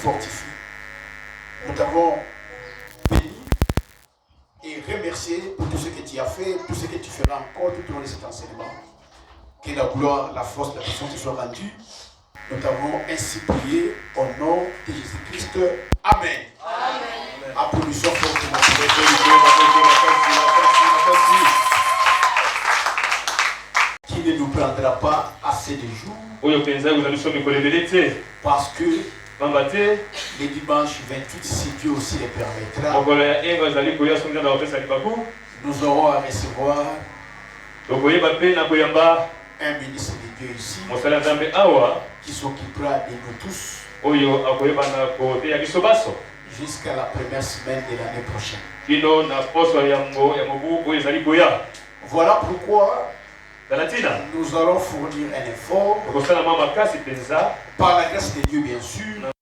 fortifie. Nous t'avons béni et remercié pour tout ce que tu as fait, tout ce que tu feras encore tout au long de cet enseignement. Que la gloire, la force, la puissance te soient rendues. Nous t'avons ainsi prié au nom de Jésus-Christ. Amen. Amen. Applaudissons fortement. Qui ne nous prendra pas assez de jours. Parce que les dimanches 28, si Dieu aussi les permettra, nous aurons à recevoir un ministre de Dieu ici qui s'occupera de nous tous jusqu'à la première semaine de l'année prochaine. Voilà pourquoi nous allons fournir un effort par la grâce de Dieu bien sûr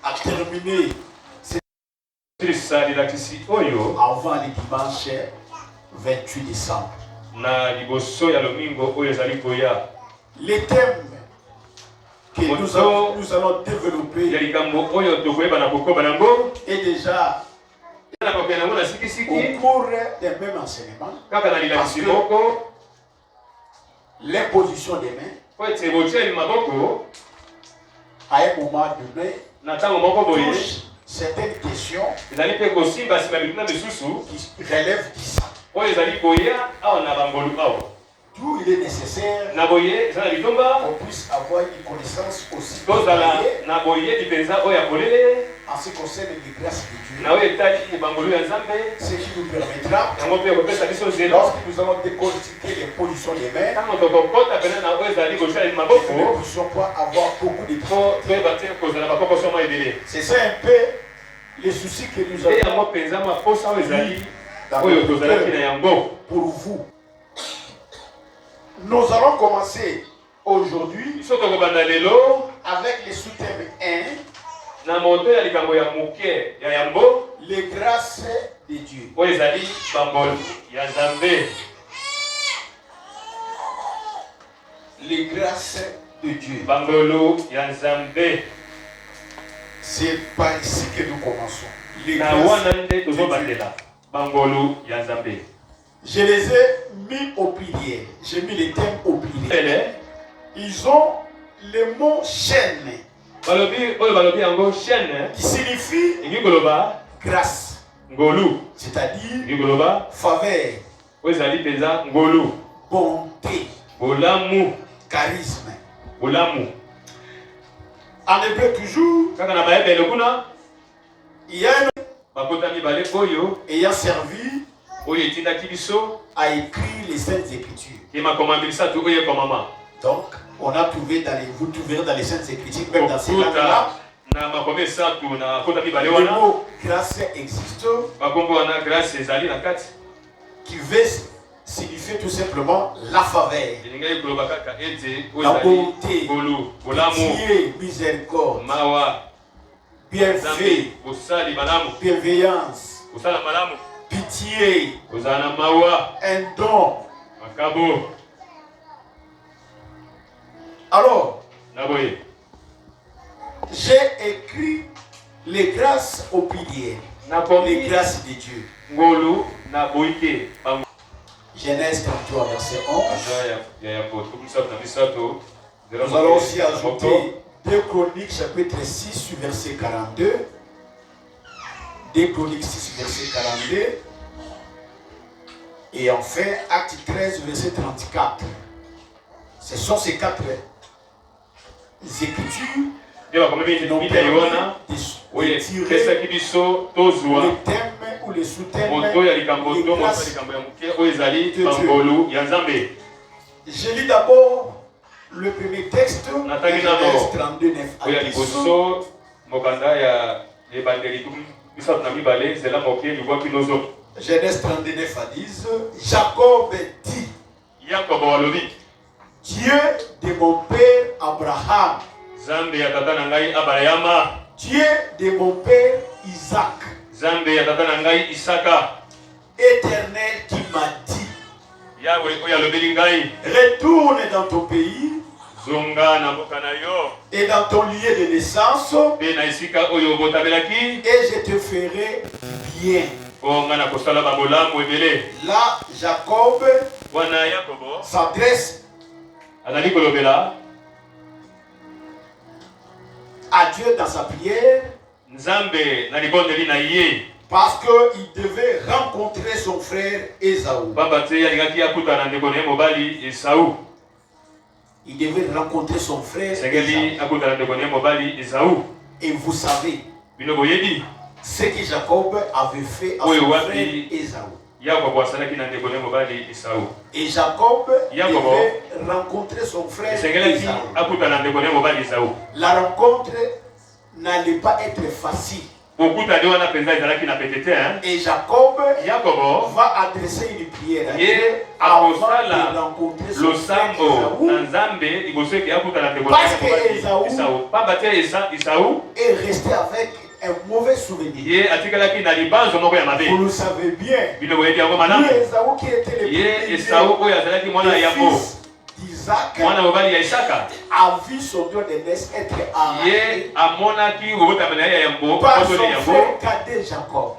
à terminer avant le dimanche 28 décembre. Les thèmes que nous allons développer est déjà au cours des mêmes enseignements, parce que l'imposition des mains à un moment donné touche certaines questions qui relèvent du sang. D'où il est nécessaire qu'on puisse avoir une connaissance aussi en ce qui concerne les grâces de Dieu. Ce qui nous permettra, lorsque nous allons décortiquer les positions des mains, que nous ne puissions pas avoir beaucoup de difficultés. C'est ça un peu les soucis que nous avons pour vous. Nous allons commencer aujourd'hui avec les sous-thèmes 1. Les grâces de Dieu. Les grâces de Dieu. C'est par ici que nous commençons. Les grâces de Dieu. Je les ai mis au pluriel. J'ai mis les thèmes au pluriel. Ils ont le mot chaîne. Qui signifie grâce. C'est-à-dire faveur. Bonté. Charisme. En hébreu toujours, il y a un ayant servi à écrire les Saintes Écritures. Donc, on a trouvé vous trouverez dans les Saintes Écritures, même dans ces langues-là, le mot grâce existe, qui veut signifier tout simplement la faveur, la bonté, pitié, miséricorde, bienfait, bienveillance, pitié, un don. Alors, j'ai écrit les grâces au pluriel, les grâces de Dieu. Genèse 33, verset 11. Nous allons aussi ajouter 2 Chroniques, chapitre 6, verset 42. 2 Chroniques 6, verset 42. Et enfin, Acte 13, verset 34. Ce sont ces 4 écritures qui nous permettent de tirer le thème ou les sous-thèmes des grâces de Dieu. Je lis d'abord le premier texte, Genèse 32, 9 à 10. Genèse 32, 9 à 10. Jacob dit, Dieu de mon père Abraham, Dieu de mon père Isaac, Éternel qui m'a dit, retourne dans ton pays Et dans ton lieu de naissance, et je te ferai bien. Là, Jacob s'adresse à Dieu dans sa prière parce qu'il devait rencontrer son frère Ésaü. Il devait rencontrer son frère Ésaü. Et vous savez ce que Jacob avait fait à son frère Ésaü. Et Jacob devait rencontrer son frère Ésaü. La rencontre n'allait pas être facile. Et Jacob va adresser une prière à Dieu avant de rencontrer son frère Ésaü. Parce que Ésaü est resté avec un mauvais souvenir. Vous le savez bien. Lui, Ésaü qui était le premier fils d'Isaac a vu son Dieu de naissance être arraché par son frère cadet Jacob.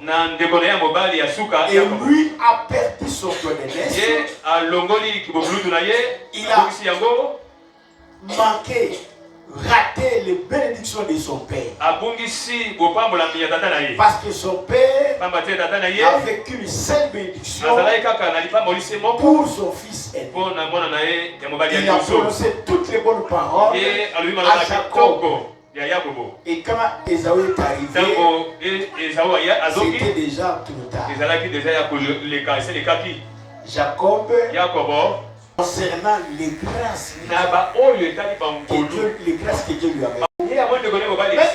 Et lui a perdu son Dieu de naissance. Il a manqué, raté les bénédictions de son père. Parce que son père n'avait qu'une seule bénédiction pour son fils aîné. Il a prononcé toutes les bonnes paroles à Jacob. Et quand Ésaü est arrivé, c'était déjà trop tard. Jacob, concernant les grâces que Dieu lui avait, mais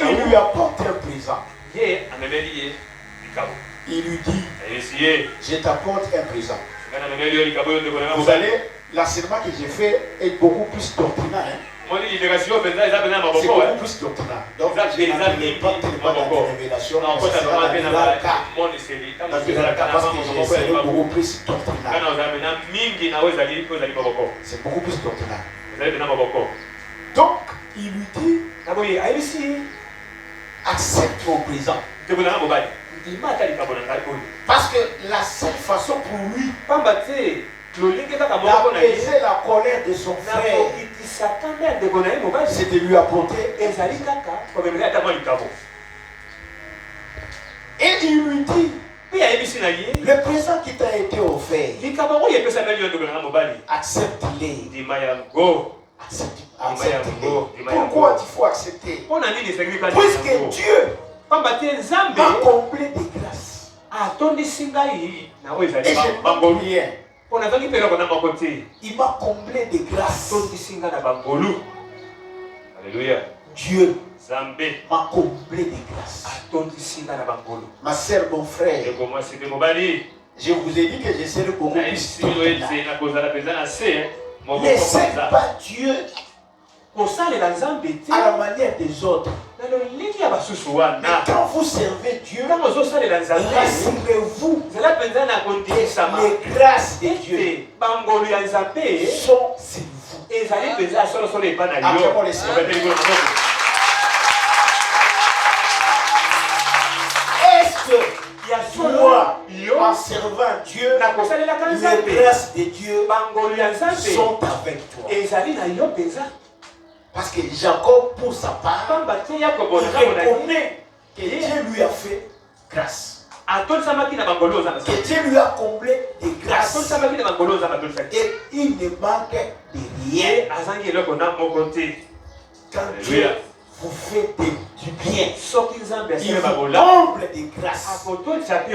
il lui apporte un présent. Il lui dit, je t'apporte un présent. Vous allez, l'enseignement que j'ai fait est beaucoup plus doctrinal. C'est beaucoup plus doctrinal. Donc, je n'entrerai pas tellement dans les révélations, mais ça sera dans le cas. Parce que j'ai essayé beaucoup plus doctrinal. C'est beaucoup plus doctrinal. Donc, il lui dit, accepte mon présent. Parce que la seule façon pour lui d'apaiser la colère de son frère, c'est de lui apporter. Et il lui dit, le présent qui t'a été offert, accepte-les. Accepte-les. Pourquoi il faut accepter? Puisque Dieu m'a comblé de grâce. Et je ne peux rien. Il m'a comblé de grâce. Alléluia. Dieu m'a comblé de grâce. Ma sœur, mon frère, je vous ai dit que je serai beaucoup plus doctrinal. Laissez pas Dieu à la manière des autres. Mais quand vous servez Dieu, rassurez-vous que les grâces de Dieu sont sur vous. Est-ce que toi, en servant Dieu, les grâces de Dieu sont avec toi? Parce que Jacob, pour sa part, reconnaît que Dieu lui a fait grâce. Que Dieu lui a comblé de grâce. Et il ne manque de rien. Quand Dieu vous fait du bien, il vous comble de grâce. Vous ne manquerez de rien.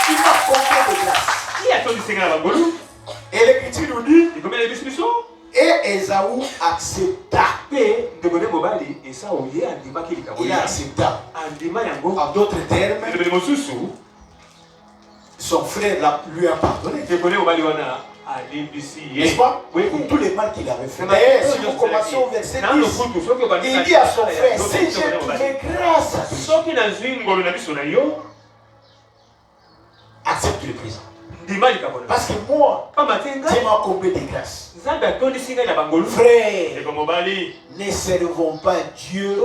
Il m'a comblé de grâce. Et l'Écriture nous dit, et Ésaü accepta. Il accepta. En d'autres termes, son frère lui a pardonné. N'est-ce pas? Pour tous les mal qu'il avait fait. D'ailleurs, si nous commençons au verset 10, il dit à son frère, si j'ai trouvé grâce à Dieu, accepte le présent. Parce que moi, Dieu m'a comblé de grâce. Frère, ne servons pas Dieu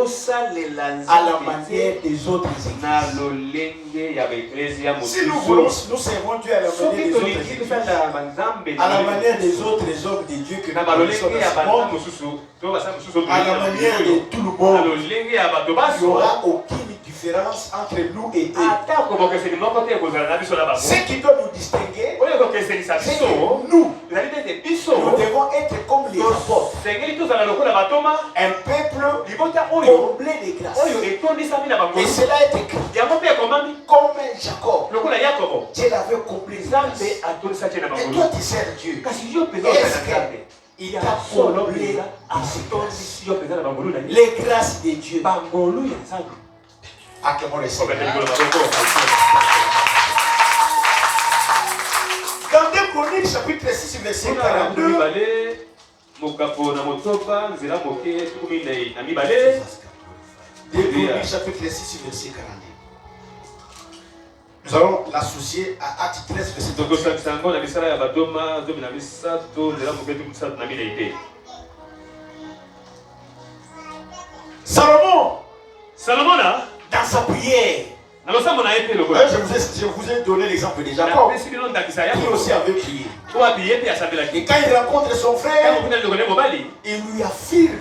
à la manière des autres églises. Si nous voulons, nous servons Dieu à la manière des autres églises, à la manière des autres hommes de Dieu que nous connaissons dans ce monde, à la manière de tout le monde, il n'y aura aucune différence entre nous et eux. Ce qui doit nous distinguer, c'est que nous devons être comme les apôtres, un peuple comblé de grâce. Et cela est écrit comme Jacob. Dieu l'avait comblé de grâce. Et toi tu sers Dieu. Est-ce qu'il t'a comblé de ses grâces? Les grâces de Dieu. À quel moment le Seigneur. Dans 2 Chroniques chapitre 6 verset 42. 2 Chroniques chapitre 6 verset 42. Nous allons l'associer à Acte 13 verset 2. Salomon dans sa prière. Je vous ai donné l'exemple de Jacob, qui aussi avait prié. Et quand il rencontre son frère, il lui affirme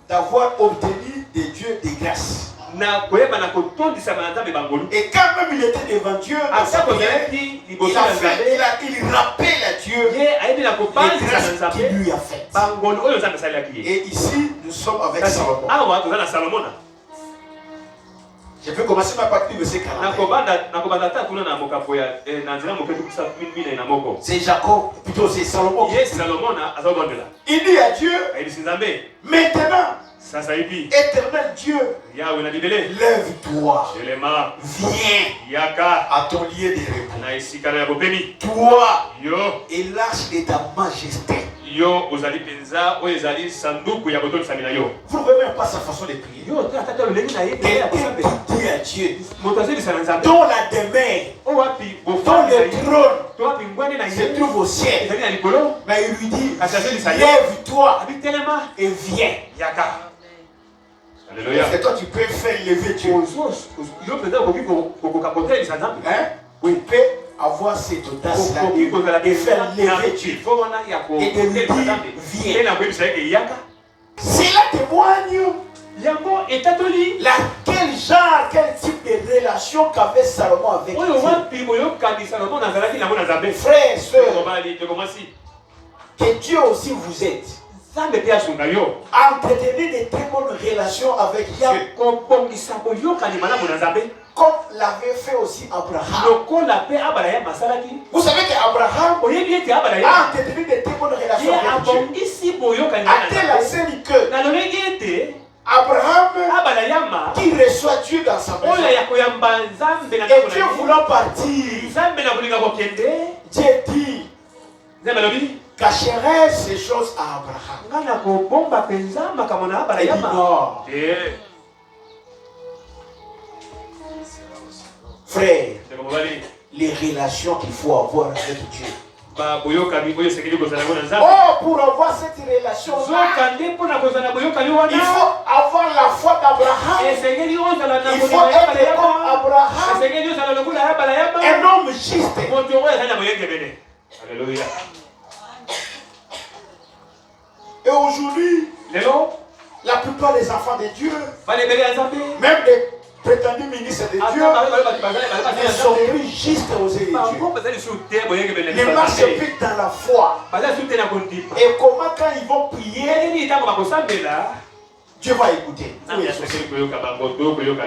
d'avoir obtenu de Dieu des grâces. Et quand même il était devant Dieu, il rappelle à Dieu les grâces qu'il lui a faites. Et ici, nous sommes avec Salomon. Je peux commencer ma partie de verset 41. C'est Jacob, plutôt c'est Salomon. Il dit à Dieu, maintenant, éternel Dieu, lève-toi, viens à ton lieu de repos. Toi, et lâche de ta majesté. Vous ne voyez même pas sa façon de prier. Dit à Dieu, dont la demeure, dont le trône se trouve au ciel. Mais il lui dit, lève-toi et viens. Alléluia. Est-ce que toi tu peux faire lever Dieu? Hein? Oui, il peut avoir cette audace-là de faire lever Dieu et de lui dire viens. Cela témoigne quel genre, quel type de relation qu'avait Salomon avec Dieu. Frères et sœurs, que Dieu aussi vous aide. Entretenez de très bonnes relations avec Dieu. Comme l'avait fait aussi Abraham. Vous savez qu'Abraham a entretenu de très bonnes relations avec Dieu. À tel enseigne que Abraham qui reçoit Dieu dans sa maison. Et Dieu voulant partir, Dieu dit, cacherait ces choses à Abraham. Et dit non. Frère, les relations qu'il faut avoir avec Dieu. Oh, pour avoir cette relation, il faut avoir la foi d'Abraham. Il faut être comme Abraham, un homme juste. Alléluia. Et aujourd'hui, la plupart des enfants de Dieu, même des prétendus ministres de Dieu, ne sont plus justes aux yeux de Dieu. Ne marchent plus dans la foi. Et comment quand ils vont prier, Dieu va écouter.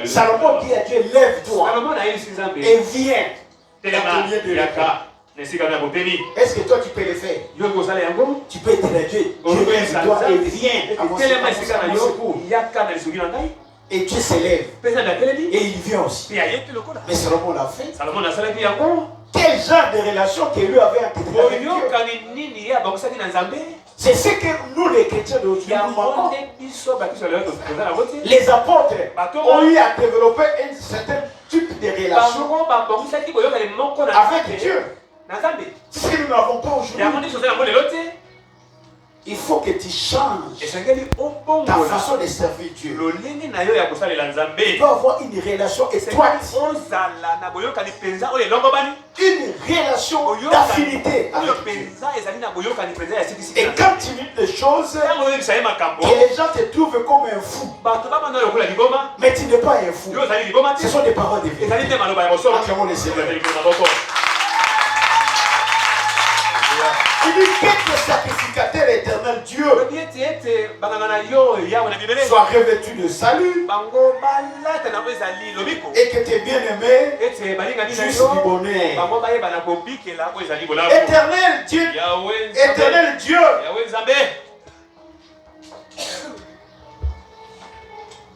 Salomon dit à Dieu, lève-toi et viens. Est-ce que toi tu peux le faire? Tu peux dire à Dieu, lève-toi et viens à mon secours. Et Dieu s'élève. Et il vient aussi. Mais Salomon l'a fait. Quel genre de relation que lui avait intégré avec Dieu? C'est ce que nous les chrétiens d'aujourd'hui nous manquons. Les apôtres ont eu à développer une certaine type de relation avec Dieu. Ce que nous n'avons pas aujourd'hui. Il faut que tu changes ta façon de servir Dieu. Tu dois avoir une relation étroite. Une relation d'affinité avec Dieu. Et quand tu vis des choses, et les gens te trouvent comme un fou. Mais tu n'es pas un fou. Ce sont des paroles de vérité. Acclamons le Seigneur. Il dit que le sacrificateur éternel Dieu soit revêtu de salut et que tes bien-aimés jouissent du bonheur. Éternel Dieu, éternel Dieu,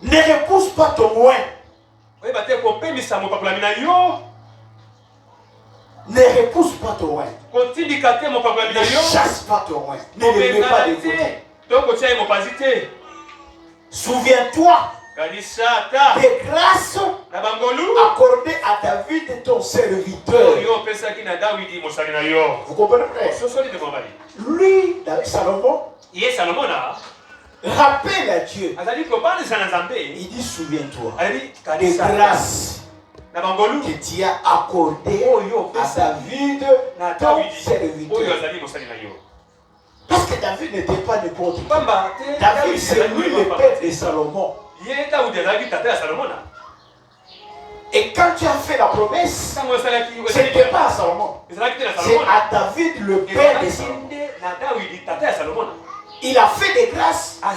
ne repousse pas ton loin. Ne repousse pas ton loin. Ne chasse pas ton loin. Ne le mets pas de côté. Souviens-toi des grâces accordées à David, ton serviteur. Vous comprenez? Lui, Salomon, rappelle à Dieu. Il dit souviens-toi des grâces que tu as accordé à David, ton serviteur. Parce que David n'était pas n'importe qui. David, c'est lui le père de Salomon. Et quand tu as fait la promesse, ce n'était pas à Salomon. C'est à David, le père de Salomon. Il a fait des grâces à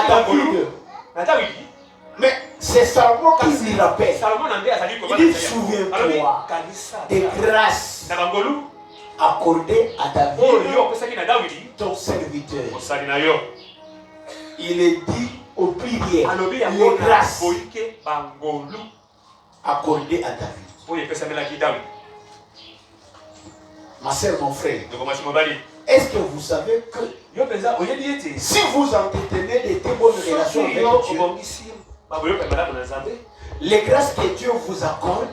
David. Mais c'est Salomon qui lui rappelle. Il dit souviens-toi des grâces accordées à David, ton serviteur. Il est dit au prières les grâces accordées à David. Ma soeur, mon frère, est-ce que vous savez que si vous entretenez des très bonnes relations avec Dieu, les grâces que Dieu vous accorde,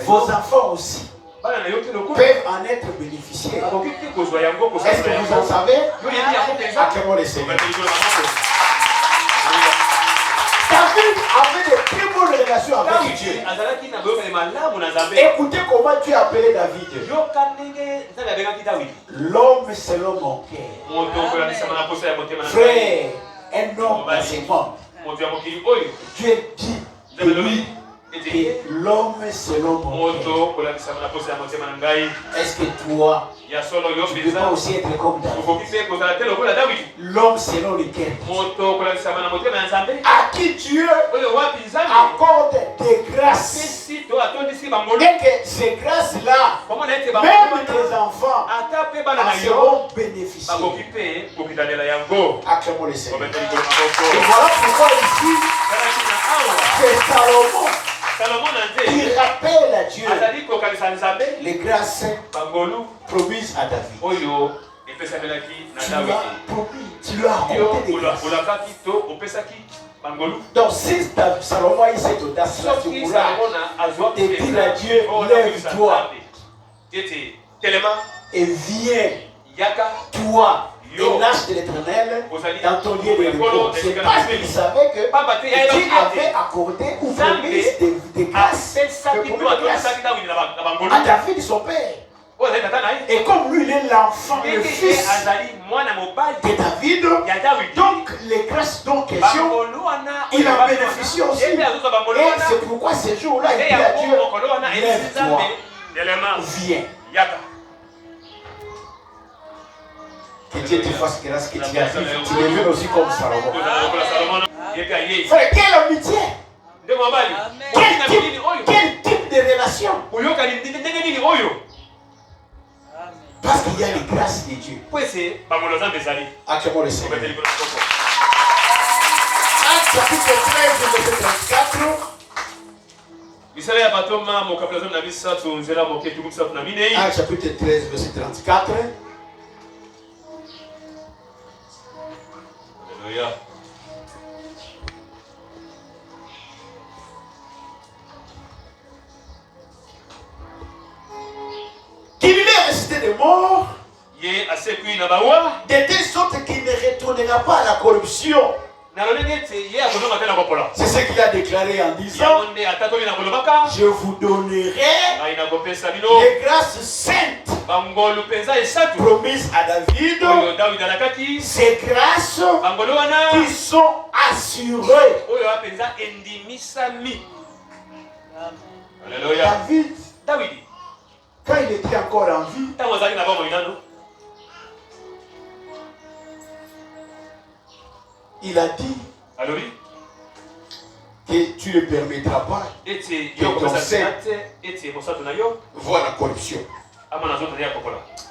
vos enfants aussi peuvent en être bénéficiaires. Est-ce que vous en savez? Acclamons le Seigneur. David avait de très bonnes relations avec Dieu. Écoutez comment Dieu a appelé David. L'homme selon mon cœur. Frère, un homme dans ses membres. Dieu dit de lui que l'homme selon mon cœur. Est-ce que toi, tu ne peux pas aussi être comme David? L'homme selon le cœur. À qui Dieu accorde des grâces. Et que ces grâces-là, même tes enfants en seront bénéficiaires. Acclamons le Seigneur. Et voilà pourquoi ici, c'est Salomon qui rappelle à Dieu les grâces promises à David. Tu lui as accordé des grâces. Donc si Salomon a eu cette audace-là, tu pourras te dire à Dieu, lève-toi et viens, toi, et lâche de l'Éternel dans ton lieu de repos. C'est parce qu'il savait que Dieu avait accordé ou promis des grâces à David, son père. Et comme lui, il est l'enfant, le fils de David, donc les grâces dont question, il en bénéficie aussi. Et c'est pourquoi ce jour-là, il dit à Dieu, lève-toi, viens. Que Dieu te fasse grâce, que tu deviennes aussi comme Salomon. Frère, quelle amitié! Quel type de relation? Parce qu'il y a les grâces de Dieu. Acclamons le Seigneur. Actes chapitre 13, verset 34. Actes chapitre 13, verset 34. Alléluia. de mort, Ye asekui na bawa. de telle sorte qu'il ne retournera pas à la corruption. C'est ce qu'il a déclaré en disant, je vous donnerai les grâces saintes promises à David, ces grâces qui sont assurées. David, quand il était encore en vie, il a dit que tu ne permettras pas que ton sein voie la corruption.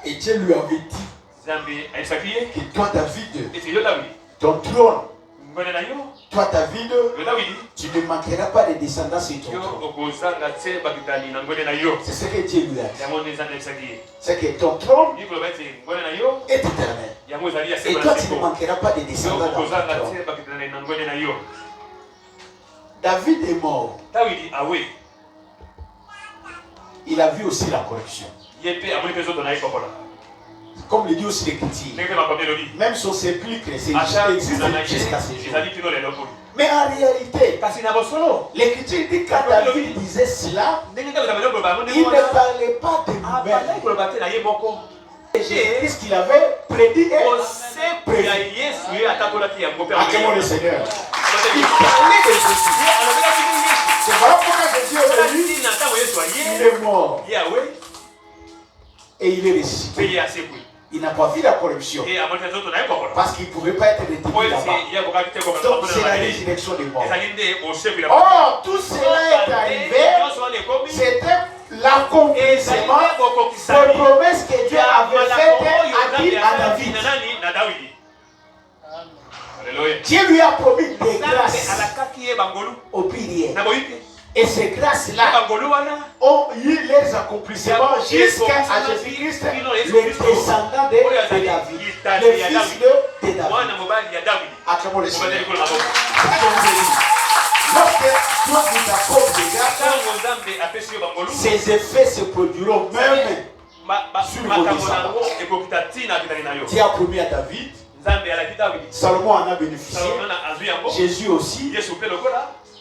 Et Dieu lui avait dit que toi, David, ton trône, toi, David, tu ne manqueras pas de descendance sur ton trône. C'est ce que Dieu lui a dit. C'est que ton trône est éternel. Et toi, tu ne manqueras pas de descendants dans ton trône. David est mort. Il a vu aussi la corruption. Comme le dit aussi l'Écriture, même son sépulcre existe jusqu'à ce jour. Mais en réalité, l'Écriture dit quand David disait cela, il ne parlait pas de lui-même. Qu'est-ce qu'il avait prédit et prévu. Acclamons le Seigneur. Il parlait de Jésus. C'est voilà pourquoi Jésus aujourd'hui, il est mort. Et il est ressuscité. Il n'a pas vu la corruption. Parce qu'il ne pouvait pas être détenu là-bas. Donc c'est la résurrection des morts. Or, tout cela est arrivé. C'était l'accomplissement des promesses que Dieu avait faites à David. Dieu lui a promis des grâces au pilier. Et ces grâces-là ont eu leurs accomplissements jusqu'à Jésus-Christ, le descendant de David, le fils de David. Acclamons le Seigneur. Lorsque Dieu vous accorde des grâces, ces effets se produiront même sur vos descendants. Dieu a promis à David, Salomon en a bénéficié, Jésus aussi,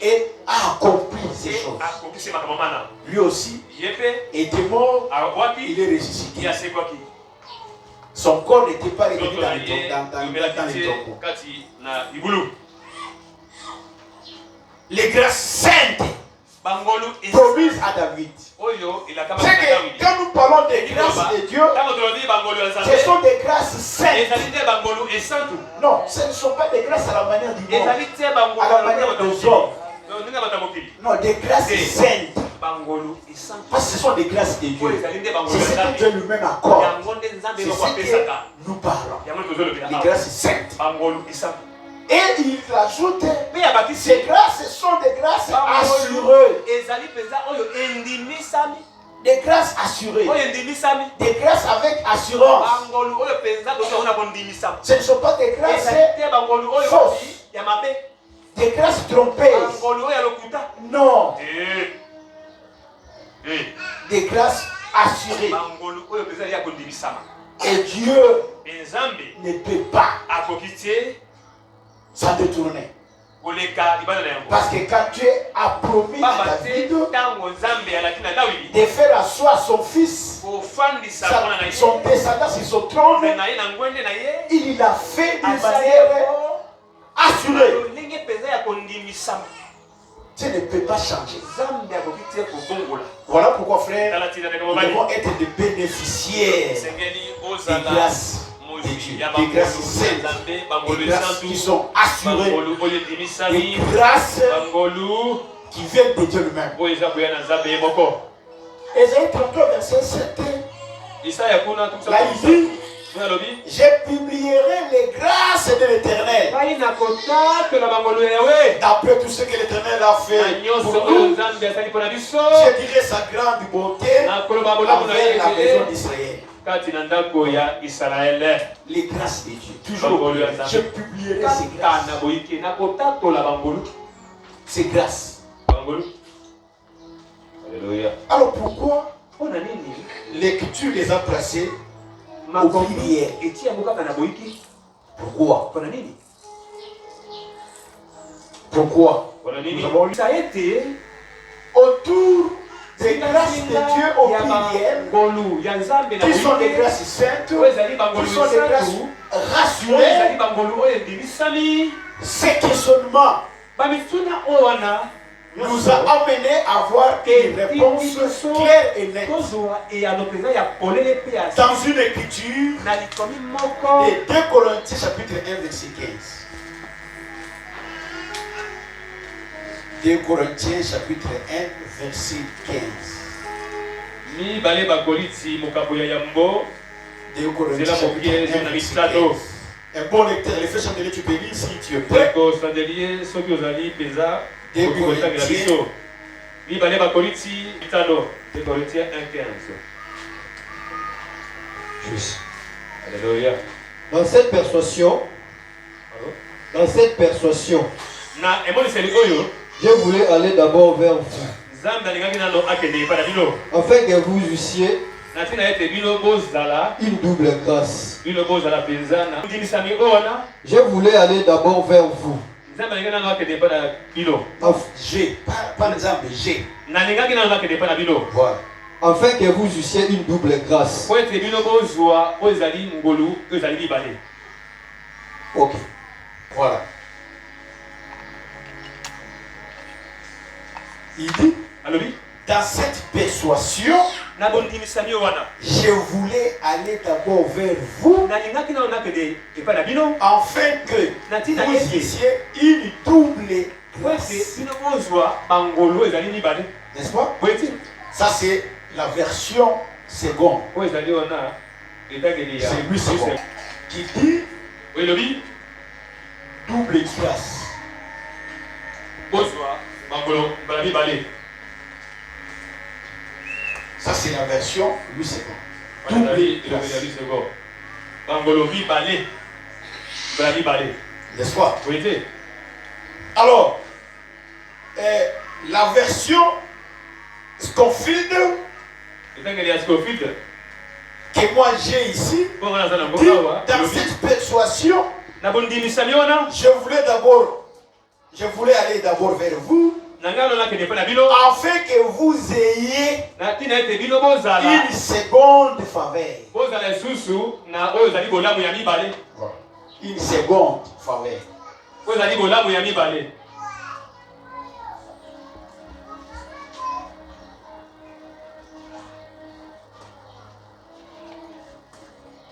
et a accompli ces choses. Lui aussi était mort, il est ressuscité. Son corps n'était pas retenu dans les tombeaux. Les grâces saintes promises à David. C'est que quand nous parlons des grâces de Dieu, ce sont des grâces saintes. Non, ce ne sont pas des grâces à la manière du monde, à la manière des hommes. Non, des grâces saintes. Parce que ce sont des grâces de Dieu. C'est ce que Dieu lui-même accorde. C'est ce que nous parlons. Des grâces saintes. Et il ajoute, ces grâces sont des grâces assurées. Des grâces assurées. Des grâces avec assurance. Ce ne sont pas des grâces fausses. Des grâces trompeuses. Non. Des grâces assurées. Et Dieu ne peut pas s'en détourner. Parce que quand Dieu a promis à David de faire asseoir son fils, son descendant sur son trône, il l'a fait d'une manière assurée. Tu ne peux pas changer. Voilà pourquoi, frère, nous devons être des bénéficiaires des grâces de Dieu, des grâces saintes, des grâces qui sont assurées, des grâces qui viennent de Dieu lui-même. Ésaïe 33, verset 7. Là, il dit, je publierai les grâces de l'Éternel. D'après tout ce que l'Éternel a fait pour nous, je dirai sa grande bonté envers la maison d'Israël. Les grâces de Dieu. Toujours, je publierai ces grâces. Ces grâces. Alléluia. Alors pourquoi L'écriture les a placés au pluriel. Pourquoi? Pourquoi? Nous avons lu ça été autour des grâces de Dieu au pluriel, qui sont des grâces saintes, qui sont des grâces rassurées. Ces questionnements nous a amené à avoir une réponse claire et nette dans une écriture de 2 Corinthiens chapitre 1 verset 15. 2 Corinthiens chapitre 1 verset 15. 2 Corinthiens chapitre 1 verset 15. Un bon lecteur, les faits chandeliers, tu peux lire si tu es prêt. 2 Corinthiens 1:15. Juste. Alléluia. Dans cette persuasion, je voulais aller d'abord vers vous, afin que vous eussiez une double grâce. Je voulais aller d'abord vers vous. J'ai, par exemple, j'ai. Voilà. Afin que vous eussiez une double grâce. Ok. Voilà. Il dit, dans cette persuasion, je voulais aller d'abord vers vous, afin que vous ayez une double grâce. N'est-ce pas? Ça c'est la version seconde. C'est lui second. Qui dit double grâce. Ça c'est la version lui second. Double grâce. N'est-ce pas? Alors, la version Scofield que moi j'ai ici, dit, dans cette persuasion, je voulais aller d'abord vers vous, afin que vous ayez une seconde faveur. Une seconde faveur.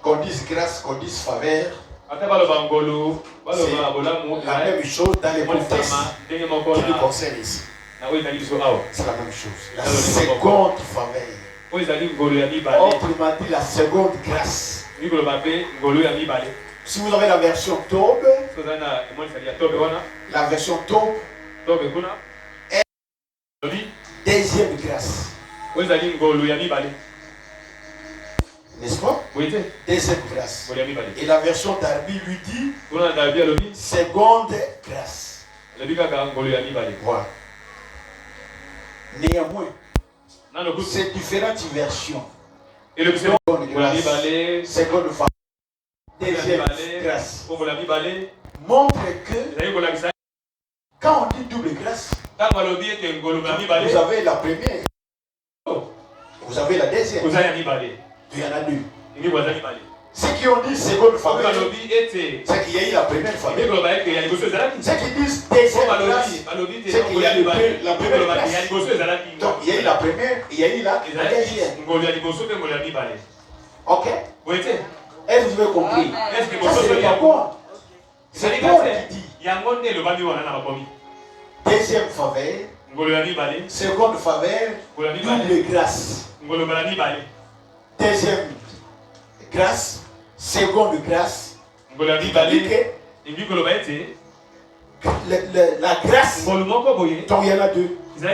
Qu'on dise grâce, qu'on dise faveur, c'est la même chose dans les contextes qui nous concernent ici. C'est la même chose. La seconde faveur. Autrement dit, la seconde grâce. Si vous avez la version Tob, la version Tob est deuxième grâce. N'est-ce pas? Deuxième grâce. Et la version Darby lui dit seconde grâce. Voilà. Néanmoins, c'est différentes versions. Seconde grâce, seconde faveur, deuxième grâce. Montre que quand on dit double grâce, vous avez la première, vous avez la deuxième. Il y en a deux. Ceux qui ont dit seconde faveur, c'est qu'il y a eu la première faveur. Ceux qui disent deuxième grâce, c'est qu'il y a eu la première grâce. Donc il y a eu la première et il y a eu la deuxième. Ok? Est-ce que vous avez compris? Ça c'est pas bon. C'est Paul qui dit. Deuxième faveur, seconde faveur, double grâce. Deuxième grâce, seconde grâce. Il va dire que la grâce, donc il y en a deux. Il y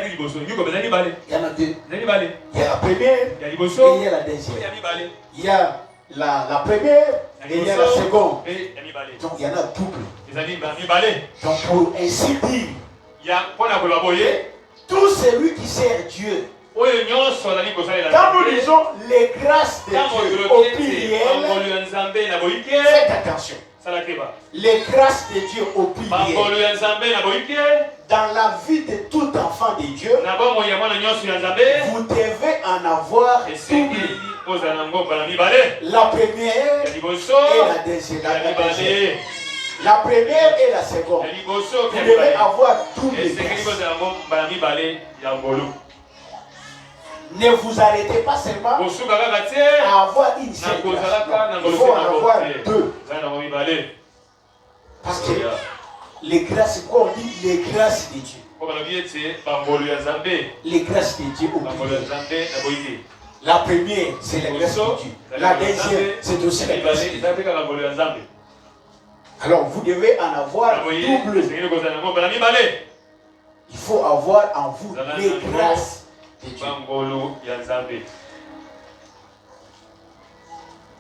en a deux. Il y a la première et il y a la deuxième. Il y a la première et il y a la seconde. Donc il y en a double. Donc pour ainsi dire, tout celui qui sert Dieu Quand nous disons les grâces de Dieu au pluriel, faites attention. Les grâces de Dieu au pluriel. Dans la vie de tout enfant de Dieu, vous devez en avoir double. La première et la deuxième. La première et la seconde. Vous devez avoir double grâce. Ne vous arrêtez pas seulement à avoir une seule grâce. Il faut en avoir deux. Parce que les grâces, quoi on dit les grâces de Dieu. Les grâces de Dieu au pluriel. La première, c'est la grâce de Dieu. La deuxième, c'est aussi la grâce de Dieu. Alors vous devez en avoir double. Il faut avoir en vous les grâces de Dieu.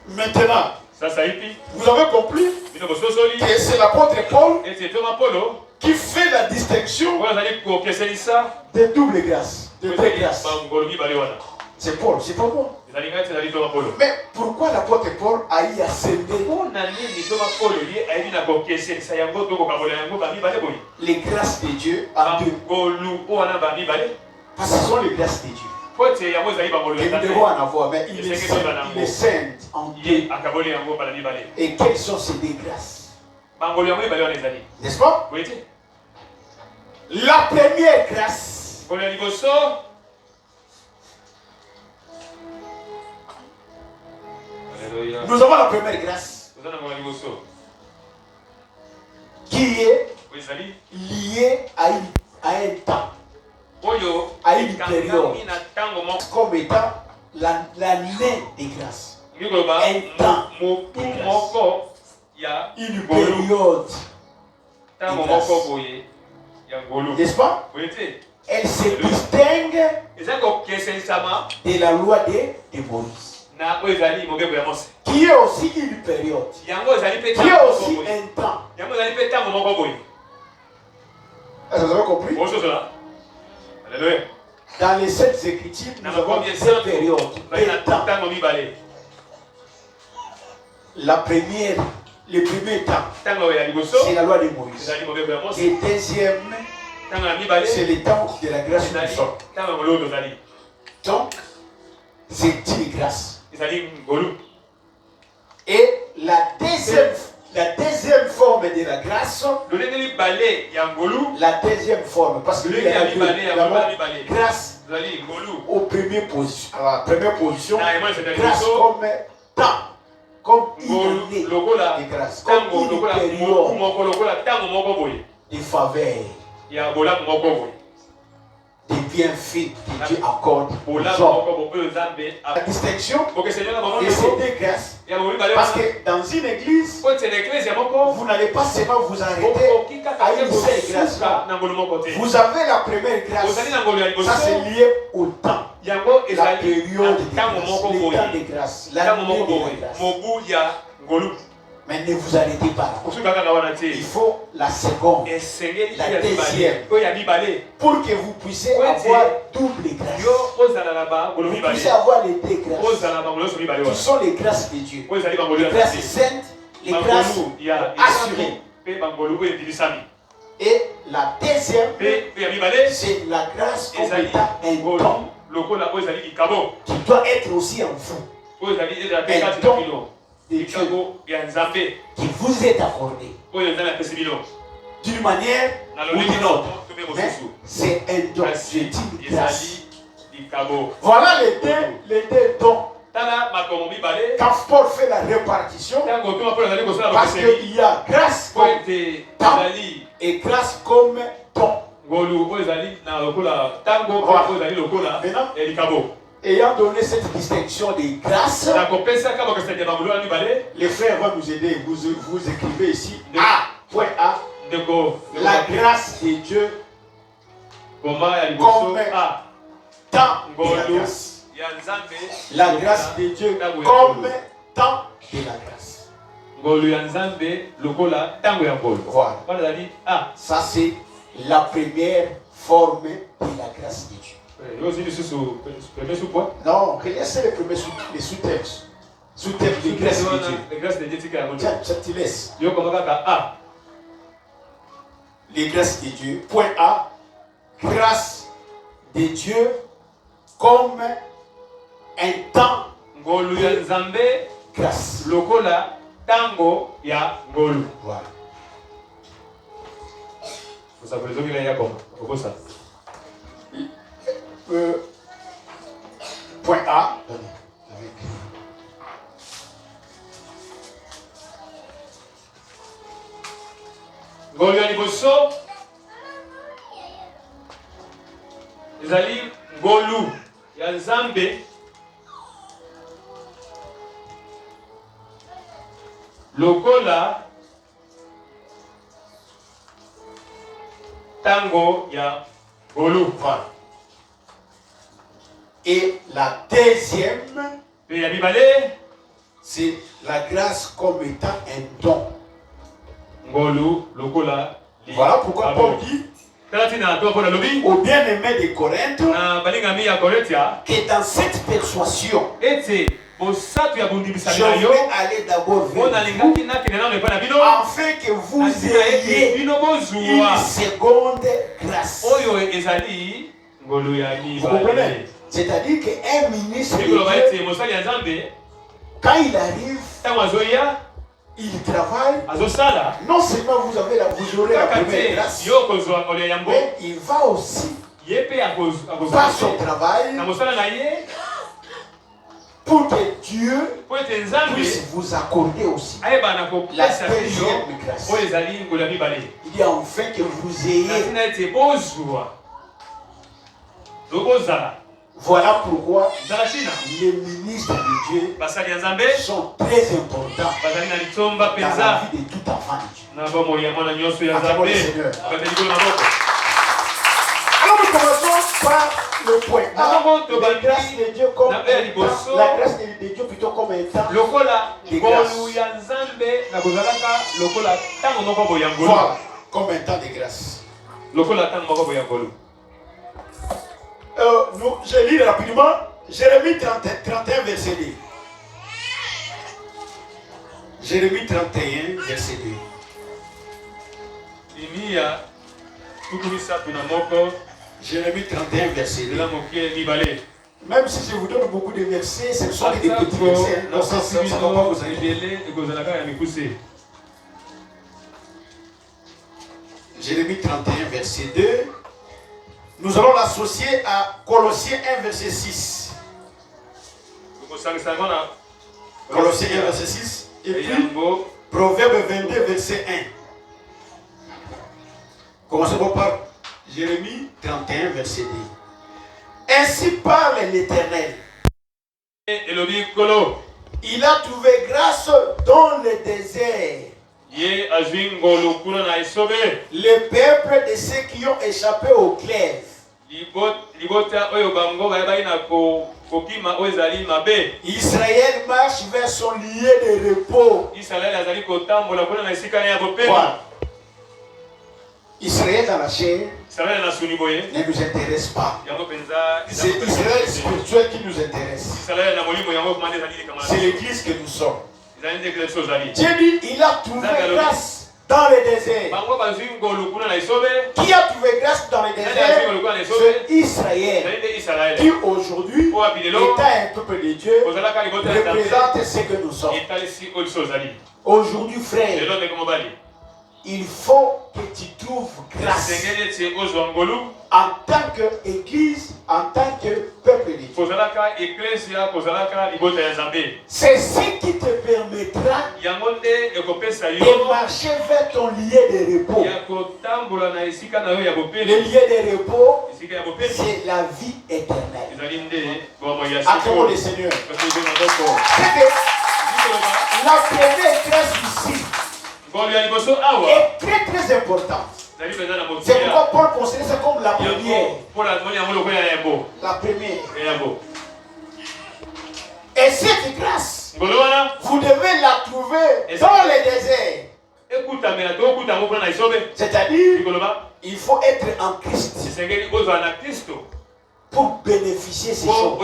Maintenant, vous avez compris que c'est l'apôtre Paul qui fait la distinction des doubles grâces, de deux grâces. C'est Paul, c'est pas moi. Mais pourquoi l'apôtre Paul a eu à s'aimer les grâces de Dieu en deux? Parce que ce sont les grâces de Dieu. Et nous devons en avoir, mais il est saint en deux. Et quelles sont ces deux grâces? N'est-ce pas? La première grâce, nous avons la première grâce qui est liée à un temps, à une période, comme étant l'année des grâces. Un temps de grâce. Une période de grâce. N'est-ce pas? Elle se distingue de la loi de Moïse, qui est aussi une période, qui est aussi un temps. Est-ce que vous avez compris? Dans les 7 Écritures, nous avons cette période, un temps. La première, le premier temps, c'est la loi de Moïse. Le deuxième, c'est le temps de la grâce du sol. Donc, c'est une grâce. Et la deuxième forme de la grâce, la deuxième forme, parce que il y a deux, grâce aux premières positions, à la première position, grâce comme temps, comme une année de grâce, comme une période de faveur, des bienfaits que Dieu accorde aux hommes. La distinction de ces deux grâces, parce que dans une église, vous n'allez pas seulement vous arrêter à une seule grâce. Vous avez la première grâce, ça c'est lié au temps, la période de grâce, le temps de grâce, l'année de grâce. Mais ne vous arrêtez pas là. Il faut la seconde, la deuxième, pour que vous puissiez avoir double grâce. Vous puissiez avoir les deux grâces, qui sont les grâces de Dieu. Les grâces saintes, les grâces assurées. Et la deuxième, c'est la grâce comme étant un don qui doit être aussi en vous. Un don de Dieu qui vous est accordé d'une manière ou d'une autre. Mais c'est un don, je dis grâce. Voilà les deux dons. Quand Paul fait la répartition, parce qu'il y a grâce comme temps et grâce comme don. Maintenant, ayant donné cette distinction de grâce, les frères vont nous aider. Vous écrivez ici A, point A, la grâce de Dieu comme temps de la grâce. La grâce de Dieu comme temps de la grâce. Voilà. Ça c'est la première forme de la grâce de Dieu. Non, laissez les premiers sous-textes. Sous-textes de grâce de Dieu. Tiens, tu laisses. Les grâces de Dieu. Point A. Grâce de Dieu comme un temps de grâce. Lokola tango ya ngolu. Voilà. Vous savez les hommes là comme ça. Point A. Ngolu ya liboso. Ezali ngolu ya Nzambe. Lokola tango ya ngolu. Voilà. Et la deuxième, c'est la grâce comme étant un don. Voilà pourquoi Paul dit au bien-aimé de Corinthe que dans cette persuasion, je vais aller d'abord vers vous afin que vous ayez une seconde grâce. Vous comprenez? C'est-à-dire qu'un ministre de Dieu, quand il arrive, il travaille. Non seulement vous aurez la première grâce, mais il va aussi par son travail pour que Dieu puisse vous accorder aussi la deuxième grâce. Il dit enfin que vous ayez. Voilà pourquoi les ministres de Dieu sont très importants dans la vie de tout enfant de Dieu. Acclamons le Seigneur. Alors nous commençons par le point A, la grâce de Dieu comme un temps, la grâce de Dieu plutôt comme un temps de grâce. Voilà, comme un temps de grâce. Je lis rapidement Jérémie 31 verset 2. Jérémie 31 verset 2. Jérémie 31 verset 2. Même si je vous donne beaucoup de versets, ce sont des petits versets. Donc ça ne va pas vous aider. Jérémie 31 verset 2. Nous allons l'associer à Colossiens 1 verset 6. Colossiens 1 verset 6. Et puis Proverbe 22 verset 1. Commençons par Jérémie 31 verset 2. Ainsi parle l'Éternel. Il a trouvé grâce dans le désert. Le peuple de ceux qui ont échappé au glaive. Israël marche vers son lieu de repos. Voilà. Israël dans la chair ne nous intéresse pas. C'est Israël spirituel qui nous intéresse. C'est l'église que nous sommes. Dieu dit, il a trouvé grâce dans le désert. Qui a trouvé grâce dans le désert? C'est Israël. Qui aujourd'hui, étant un peuple de Dieu, représente ce que nous sommes. Aujourd'hui, frère, il faut que tu trouves grâce en tant qu'église, en tant que peuple de Dieu. C'est ce qui te permettra de marcher vers ton lieu de repos. Le lieu de repos, c'est la vie éternelle. Acclamons le Seigneur. C'est que la première grâce ici est très très importante. C'est pourquoi Paul considère ça comme la première. La première. Et cette grâce, vous devez la trouver dans le désert. C'est-à-dire, il faut être en Christ pour bénéficier de ces choses.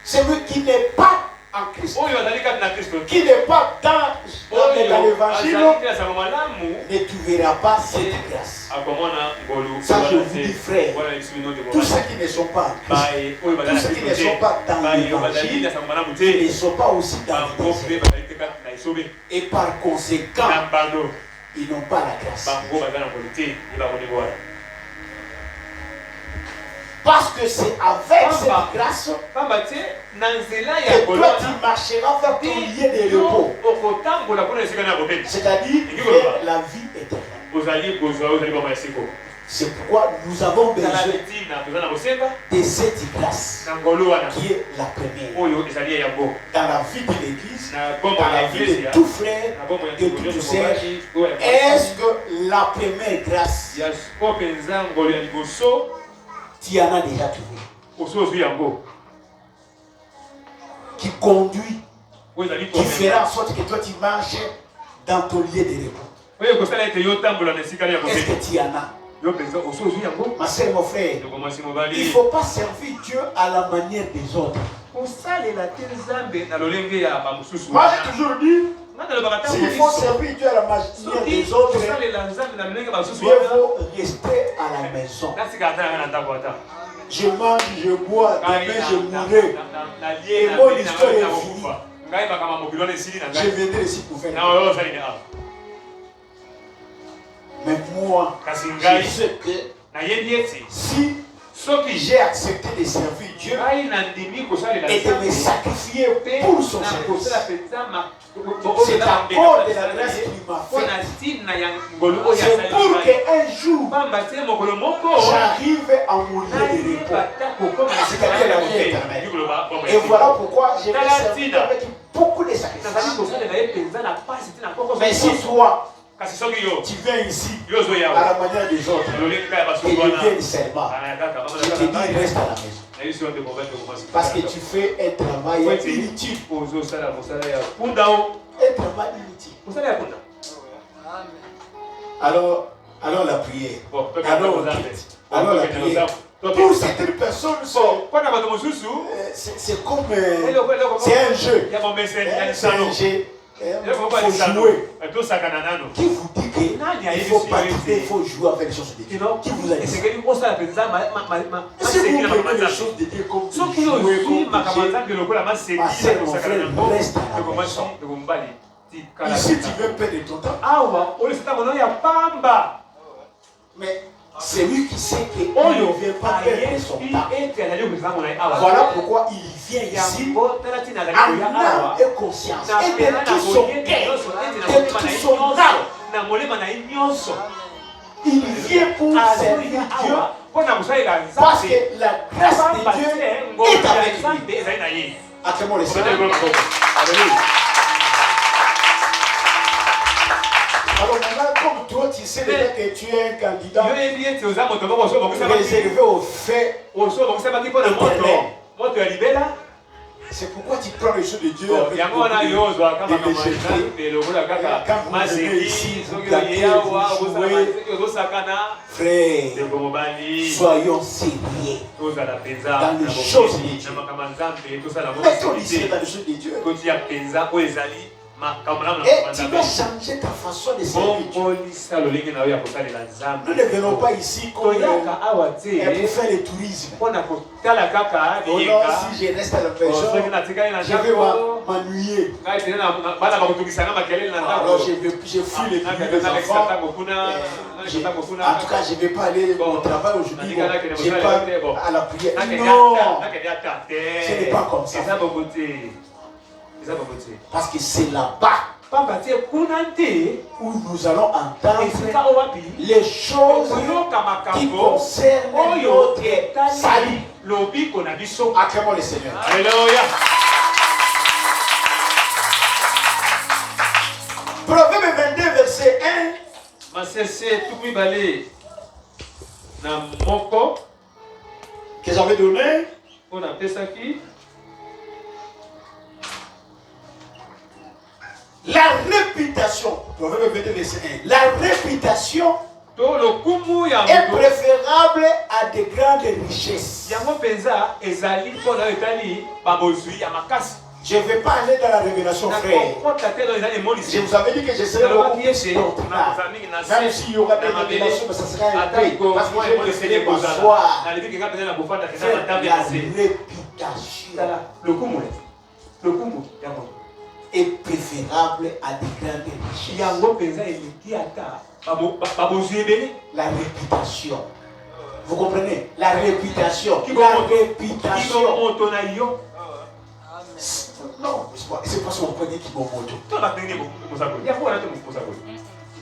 Celui qui n'est pas en Christ, qui n'est pas dans l'évangile, ne trouvera pas cette grâce. Ça, je vous dis, frère, tous ceux qui ne sont pas en Christ, tous ceux qui ne sont pas dans l'évangile, ils ne sont pas aussi dans l'évangile. Et par conséquent, ils n'ont pas la grâce. Parce que c'est avec cette grâce que toi tu marcheras vers ton lieu de repos. C'est-à-dire vers la vie éternelle. C'est pourquoi nous avons besoin de cette grâce qui est la première. Dans la vie de l'Église, dans la vie de tout frère, de toute sœur, est-ce que la première grâce, tu en as déjà trouvé? Qui conduit, qui fera en sorte que toi tu marches dans ton lieu de repos. Est-ce que tu en as? Ma soeur, mon frère, il ne faut pas servir Dieu à la manière des autres. Moi j'ai toujours dit, s'il faut servir Dieu à la manière des autres, mieux vaut rester à la maison. Je mange, je bois, demain je mourrai. Et mon histoire est finie. Je viendrai ici pour faire. Mais moi, je sais que si j'ai accepté de servir Dieu et de me sacrifier pour son service, c'est à cause de la grâce qu'il m'a fait. C'est pour qu'un jour, j'arrive à mon lieu de repos, c'est-à-dire la vie éternelle. Et voilà pourquoi je vais servir avec beaucoup de sacrifices. Mais si toi, tu viens ici à la manière des autres et je viens seulement, je te dis reste à la maison. Parce que tu fais un travail inutile. Un travail inutile. Alors la prière. Alors la prière. Pour certaines personnes, c'est comme c'est un jeu. C'est un jeu. Il faut jouer. Qui vous dit qu'il faut participer, il faut jouer avec les choses de Dieu? Qui vous a dit ça? Si vous prenez les choses de Dieu comme vous jouez, comme vous ma soeur, mon frère, reste à la maison. Ici, tu veux perdre ton temps. Mais c'est lui qui sait qu'il ne vient pas perdre son temps. Voilà pourquoi il vient ici en âme et conscience et de tout son cœur, de toute son âme. Il vient pour servir Dieu parce que la grâce de Dieu est avec lui. Acclamons le Seigneur. Alors maintenant, comme toi, tu sais déjà que tu es un candidat réservé aux faits éternels. C'est pourquoi tu prends les choses de Dieu avec beaucoup de légèreté. Quand vous venez ici, vous blaguez, vous jouez. Frère, soyons sérieux dans les choses de Dieu. Mettons ici dans les choses de Dieu. Et tu vas changer ta façon de servir Dieu. Nous ne venons pas ici pour faire le tourisme. Oh non, si je reste à la maison, je vais m'ennuyer. Alors je fuis les bruits des enfants. En tout cas, je ne vais pas aller au travail aujourd'hui. Je pars à la prière. Non, ce n'est pas comme ça. Parce que c'est là-bas où nous allons entendre les choses qui concernent notre salut. Acclamons le Seigneur. Alléluia. Proverbe 22, verset 1 que j'avais donné. La réputation, Proverbe 22, verset 1, la réputation est préférable à de grandes richesses. Je ne vais pas aller dans la révélation, frère. Je vous avais dit que je serais beaucoup plus doctrinal. Même s'il y aura des révélations, mais ça sera un peu. Parce que je vais préférer m'asseoir. La réputation est préférable à des grandes richesses. La réputation. Vous comprenez? La réputation. La réputation. Non, c'est pas son premier qui m'a moto.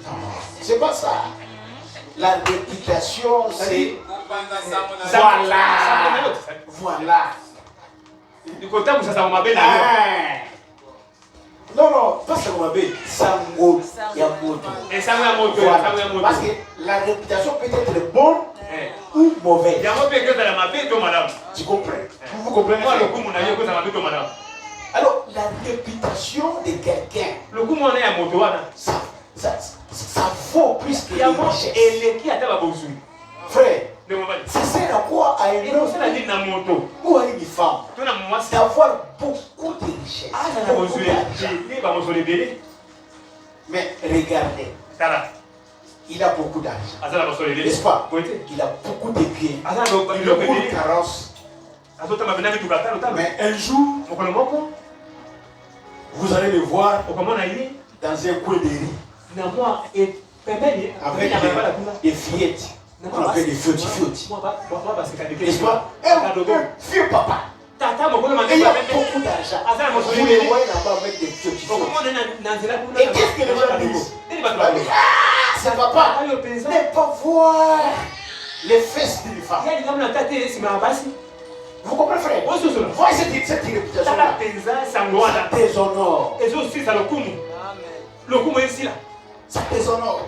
Non, c'est pas ça. La réputation, c'est. Voilà. Voilà. Non, non, pas ça qu'on appelle Sango Yamoto. Parce que la réputation peut être bonne ou mauvaise. Tu comprends? Vous comprenez? Alors, la réputation de quelqu'un, ça vaut plus que les richesses. Frère, ça sert à quoi à un homme ou à une femme d'avoir beaucoup de richesses? Mais regardez, il a beaucoup d'argent, n'est-ce pas? Il a beaucoup de biens, il roule carrosse. Mais un jour, vous allez le voir dans un coin de riz avec des fillettes. On appelle des fiotti. N'est-ce pas? Un vieux papa. Et il y a beaucoup d'argent. Vous les voyez là-bas avec des fiotti. Et qu'est-ce que les gens disent? Ah, c'est papa. Ne pas voir les fesses d'une femme. Vous comprenez, frère? Voyez cette réputation-là. Ça déshonore. Ça déshonore.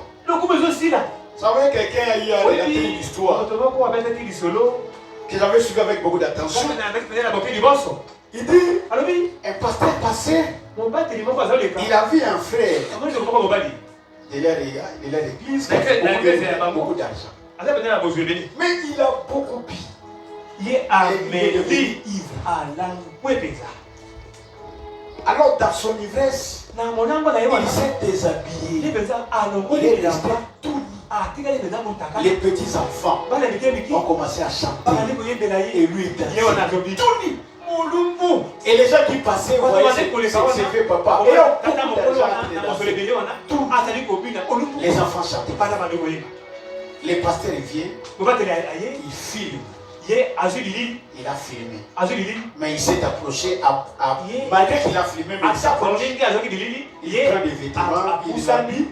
Vous savez, quelqu'un a eu à relater une histoire que j'avais suivi avec beaucoup d'attention. Il dit, un pasteur passé, il a vu un frère. Il est à l'église, il a beaucoup d'argent. Mais il a beaucoup bu. Il est devenu ivre. Alors dans son ivresse, il s'est déshabillé. Il est resté tout nu. Les petits enfants ont commencé à chanter et lui il dansait tout nu. Et les gens qui passaient voyaient ses vieux papa. Et on les enfants chantaient. Les pasteurs viennent, ils filment. Il a filmé. Mais il s'est approché malgré qu'il a filmé, mais il s'approche. Il prend des vêtements, il les habille.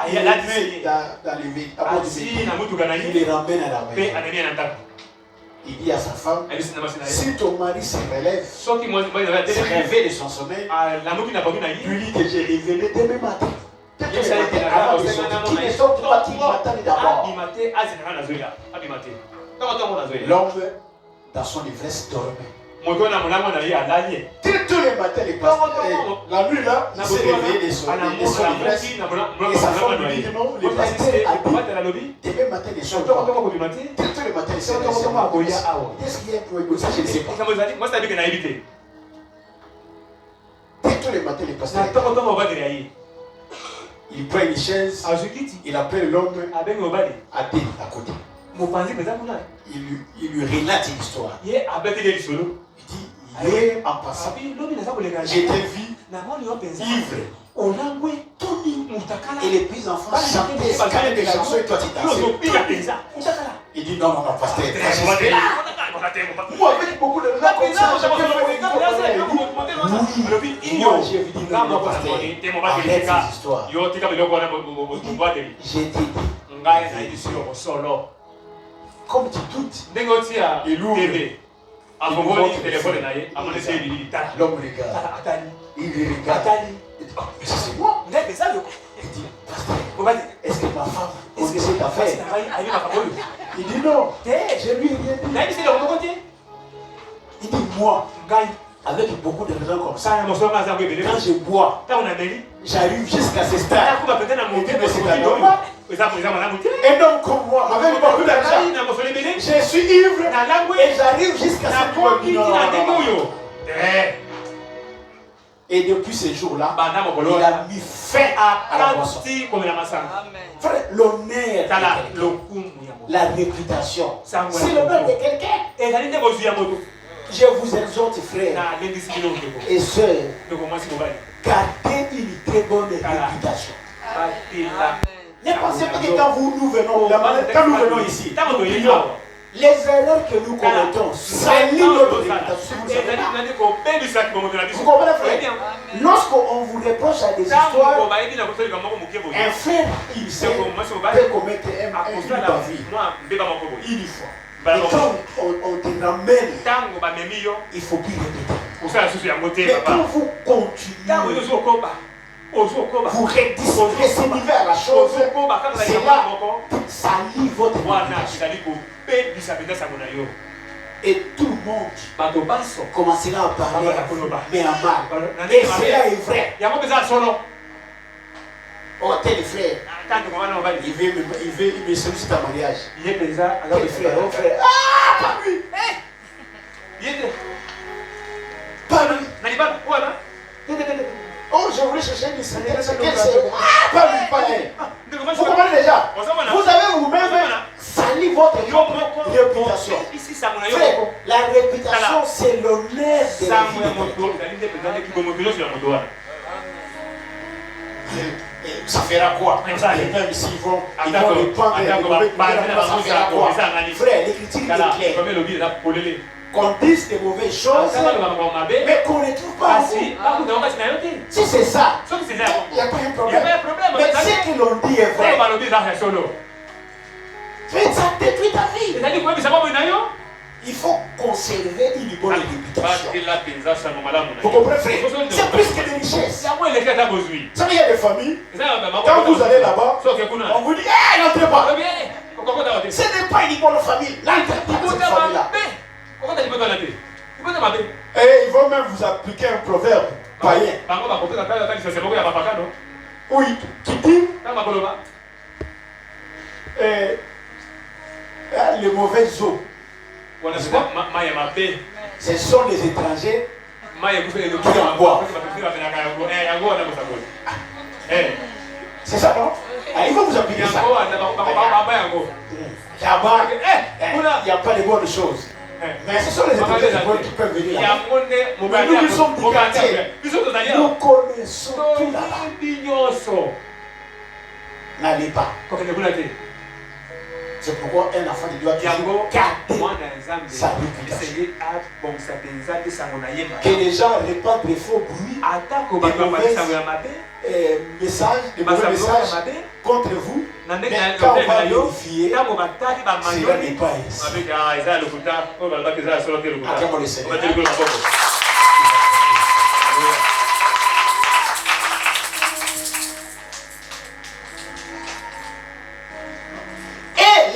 Il les met dans les vêtements. Il les ramène à la maison. Il dit à sa femme, si ton mari se relève, se réveille de son sommeil, lui dit que j'ai révélé demain matin. Avant de sortir, qu'il ne sorte pas, qu'il m'attende d'abord. L'homme, dans son ivresse, dormait. Tous les matins, les pasteurs, la nuit là, il s'est réveillé de son ivresse. Et sa femme lui dit non, les pasteurs a dit, demain matin, les choses pas. Tous les matins, il s'est réveillé. Qu'est-ce qu'il y a pour écouter? Je ne sais pas. Tous les matins, les pasteurs, il prend une chaise, il appelle l'homme à côté. Il lui relate une histoire. Il dit, hier en passant, j'étais vu ivre. Et les petits enfants chantaient des chansons et toi tu dansais. Il dit, non, pasteur. Moi, avec beaucoup de gens comme ça, j'ai vu non, pasteur, arrête ces histoires. J'ai dit, comme tu doutes, il ouvre. L'homme regarde. Il regarde. C'est moi. Il dit, pasteur, est-ce que ma femme connaît cette affaire? Il dit non. Je lui ai rien dit. Il dit moi, avec beaucoup de raisons comme ça, quand je bois, j'arrive jusqu'à ce stade. Il dit mais c'est pas normal. Un homme comme moi, avec beaucoup d'argent, je suis ivre et j'arrive jusqu'à ce point. Et depuis ce jour-là, il a mis fin à la boisson. Frère, l'honneur, la réputation, c'est l'honneur de quelqu'un. Je vous exhorte, frères et sœurs, gardez une très bonne réputation. Ne pensez pas que quand nous venons ici, les erreurs que nous commettons salissent notre réputation. Vous comprenez, frère? Lorsqu'on vous reproche à des histoires, un frère, il sait, peut commettre une bavure une fois. Et quand on te ramène, il faut plus répéter. Mais quand vous continuez, vous récidivez à la chose, c'est là ça lit votre réputation. Et tout le monde commencera à parler, mais à mal. Et cela est vrai. Oh, tel frère, il veut me solliciter un mariage. Tel frère, oh frère. Ah, pas lui. Pas lui. Oh, je voulais chercher une secrétaire. Ah, pas lui, pas lui. Vous comprenez déjà? Vous avez vous-même sali votre réputation. Frère, la réputation, c'est l'honneur de la vie. Ça fera quoi? Même s'ils vont répandre ça fera quoi? Frère, l'écriture est claire. Qu'on dise des mauvaises choses, mais qu'on ne trouve pas. Si c'est ça, il n'y a pas un problème. Mais ce que l'on dit est vrai. Mais ça détruit ta vie. Il faut conserver une bonne réputation. Vous comprenez, frère? C'est plus que des richesses. Ça veut dire des familles. Quand vous allez là-bas, on vous dit, hé, n'entrez pas. Ce n'est pas uniquement la famille. N'entrez pas dans cette famille-là. Et ils vont même vous appliquer un proverbe païen. Oui, qui dit les mauvaises eaux. Ce sont les étrangers qui en boivent. C'est ça, non? Il faut vous appliquer ça. Là-bas, il n'y a pas de bonnes choses. Mais ce sont les étrangers qui peuvent venir là. Mais nous qui sommes du quartier, nous connaissons tout là-bas. N'allez pas. C'est pourquoi un enfant de Dieu doit toujours garder sa réputation. Que les gens répandent des faux bruits, des mauvais messages contre vous. Mais quand on va vérifier, cela n'est pas ainsi. Acclamons le Seigneur.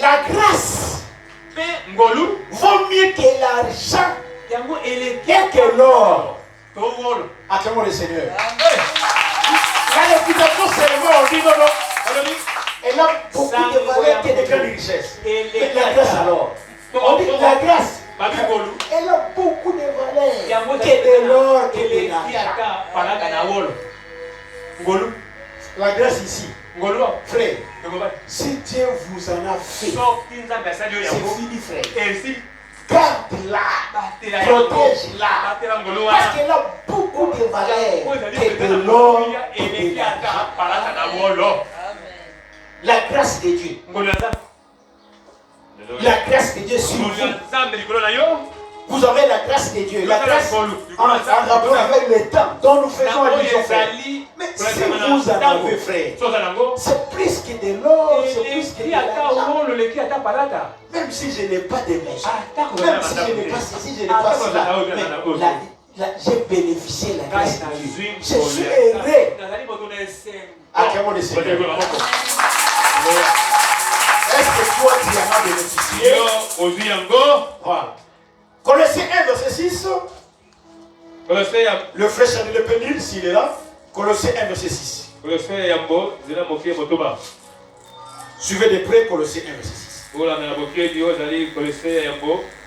La grâce vaut mieux que l'argent et que l'or. Acclamons le Seigneur. La réputation, c'est le mot. On dit non. Elle a beaucoup de valeur que de grandes richesses. Mais la grâce alors. On dit la grâce. Elle a beaucoup de valeur que de l'or et de l'argent. La grâce ici. Frère, si Dieu vous en a fait, c'est fini, frère. Garde-la, protège-la, parce qu'elle a beaucoup de valeur que de l'or et de l'argent. La grâce de Dieu. La grâce de Dieu sur vous. Vous avez la grâce de Dieu. La grâce en rapport avec le temps dont nous faisons allusion, frère. Mais si vous en avez, frère, c'est plus que de l'or, c'est plus que de l'argent. Même si je n'ai pas de maison, même si je n'ai pas ceci, je n'ai pas cela, mais j'ai bénéficié de la grâce de Dieu. Je suis heureux. Acclamons le Seigneur. Est-ce que toi tu en as bénéficié? Voilà. Colossiens 1, verset 6. Le frère Charles Le Pénil, s'il est là. Colossiens 1, verset 6. Suivez de près Colossiens 1, verset 6.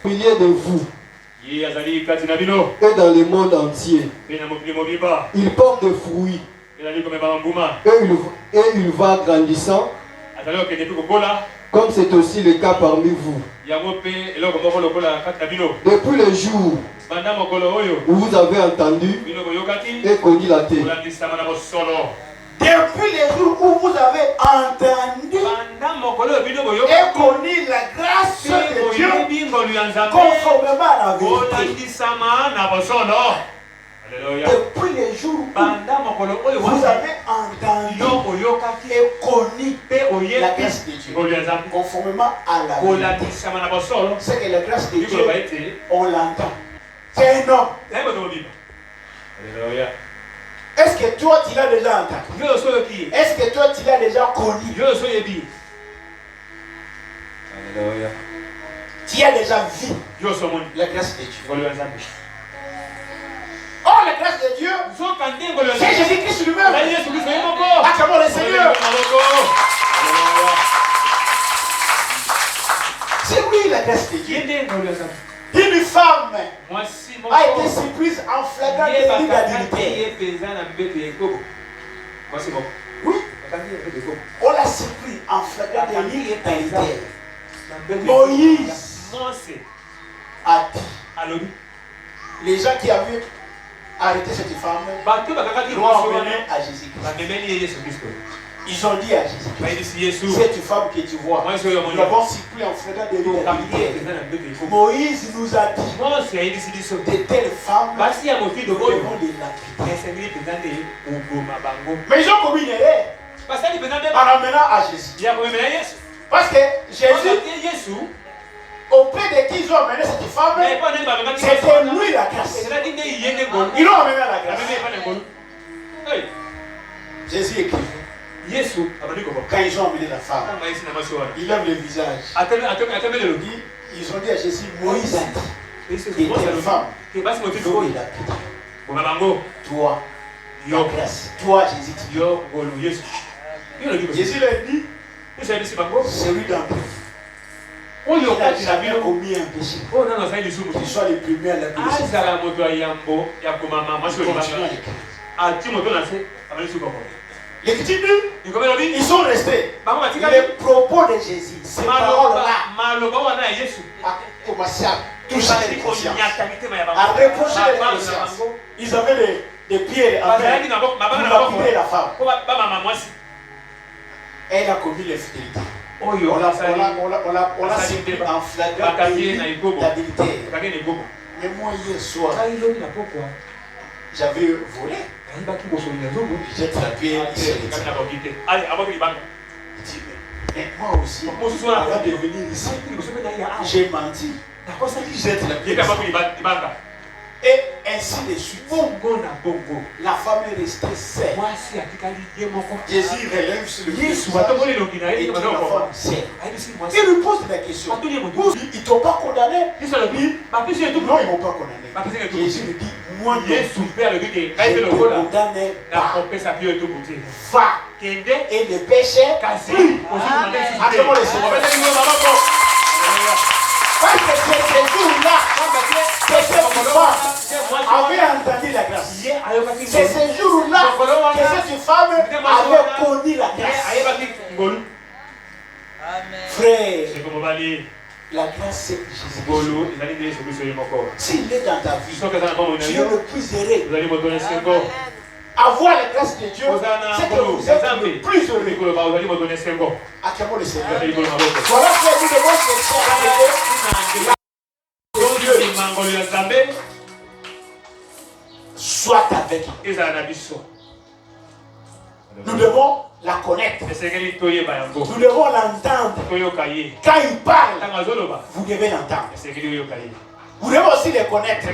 Milliers de vous et dans le monde entier. Il porte des fruits et il va grandissant, comme c'est aussi le cas parmi vous. Depuis le jour où vous avez entendu et connu la terre. Depuis les jours où vous avez entendu et connu la grâce de Dieu conformément à la vérité. Depuis les jours où vous avez entendu et connu la grâce de Dieu conformément à la vérité. C'est que la grâce de Dieu, on l'entend. C'est un homme. Alléluia. Est-ce que toi tu l'as déjà entendu? Est-ce que toi tu l'as déjà connu? Alléluia. Tu as déjà vu la grâce de Dieu. Oh, la grâce de Dieu, c'est Jésus-Christ lui-même. Acclamons le Seigneur. C'est lui la grâce de Dieu. Une femme a été surprise en flagrant délit d'adultère. Oui. On l'a surpris en flagrant délit d'adultère. Moïse a dit, les gens qui avaient arrêté cette femme l'ont emmené à Jésus-Christ. Ils ont dit à Jésus, cette femme que tu vois, nous l'avons surpris en flagrant délit d'adultère. Moïse nous a dit, de telles femmes, nous devons les lapider. Mais ils ont commis une erreur en ramenant à Jésus. Parce que Jésus, auprès de qui ils ont amené cette femme, c'était lui la grâce. Ils l'ont amené à la grâce. Jésus écrit. Quand ils ont amené la femme, il lève le visage. Ils ont dit à Jésus, Moïse a dit, et telle femme, il faut les lapider. Toi, la grâce. Toi, Jésus. Jésus leur dit, celui d'entre vous qui n'a jamais commis un péché, qu'il soit le premier à la péché. L'écriture dit, ils sont restés. Les propos de Jésus, ces paroles-là, a commencé à toucher les consciences, à reprocher les consciences. Ils avaient des pierres à faire pour lapider la femme. Elle a commis l'infidélité. On l'a surpris en flagrant délit d'adultère. Mais moi, hier soir, j'avais volé. Jette la pierre, il s'est retiré. Mais moi aussi, avant de venir ici, j'ai menti. Jette la pierre. Et ainsi de suite. La femme est restée seule. Jésus relève sur le visage et dit la femme seule. Il lui pose la question. Ils ne t'ont pas condamné? Non, ils ne m'ont pas condamné. Jésus lui dit, moi non plus. Je te condamne pas. Va et ne péche plus. Acclamons le Seigneur. Parce que c'est ce jour-là que cette femme avait entendu la grâce. C'est ce jour-là que cette femme avait connu la grâce. Frère, la grâce c'est Jésus. S'il est dans ta vie, tu es le plus heureux. Avoir la grâce de Dieu, c'est que vous êtes le plus heureux. Acclamons le Seigneur. Voilà que nous devons chercher soit avec lui. Nous devons la connaître. Nous devons l'entendre. Quand il parle, vous devez l'entendre. Vous devez aussi les connaître.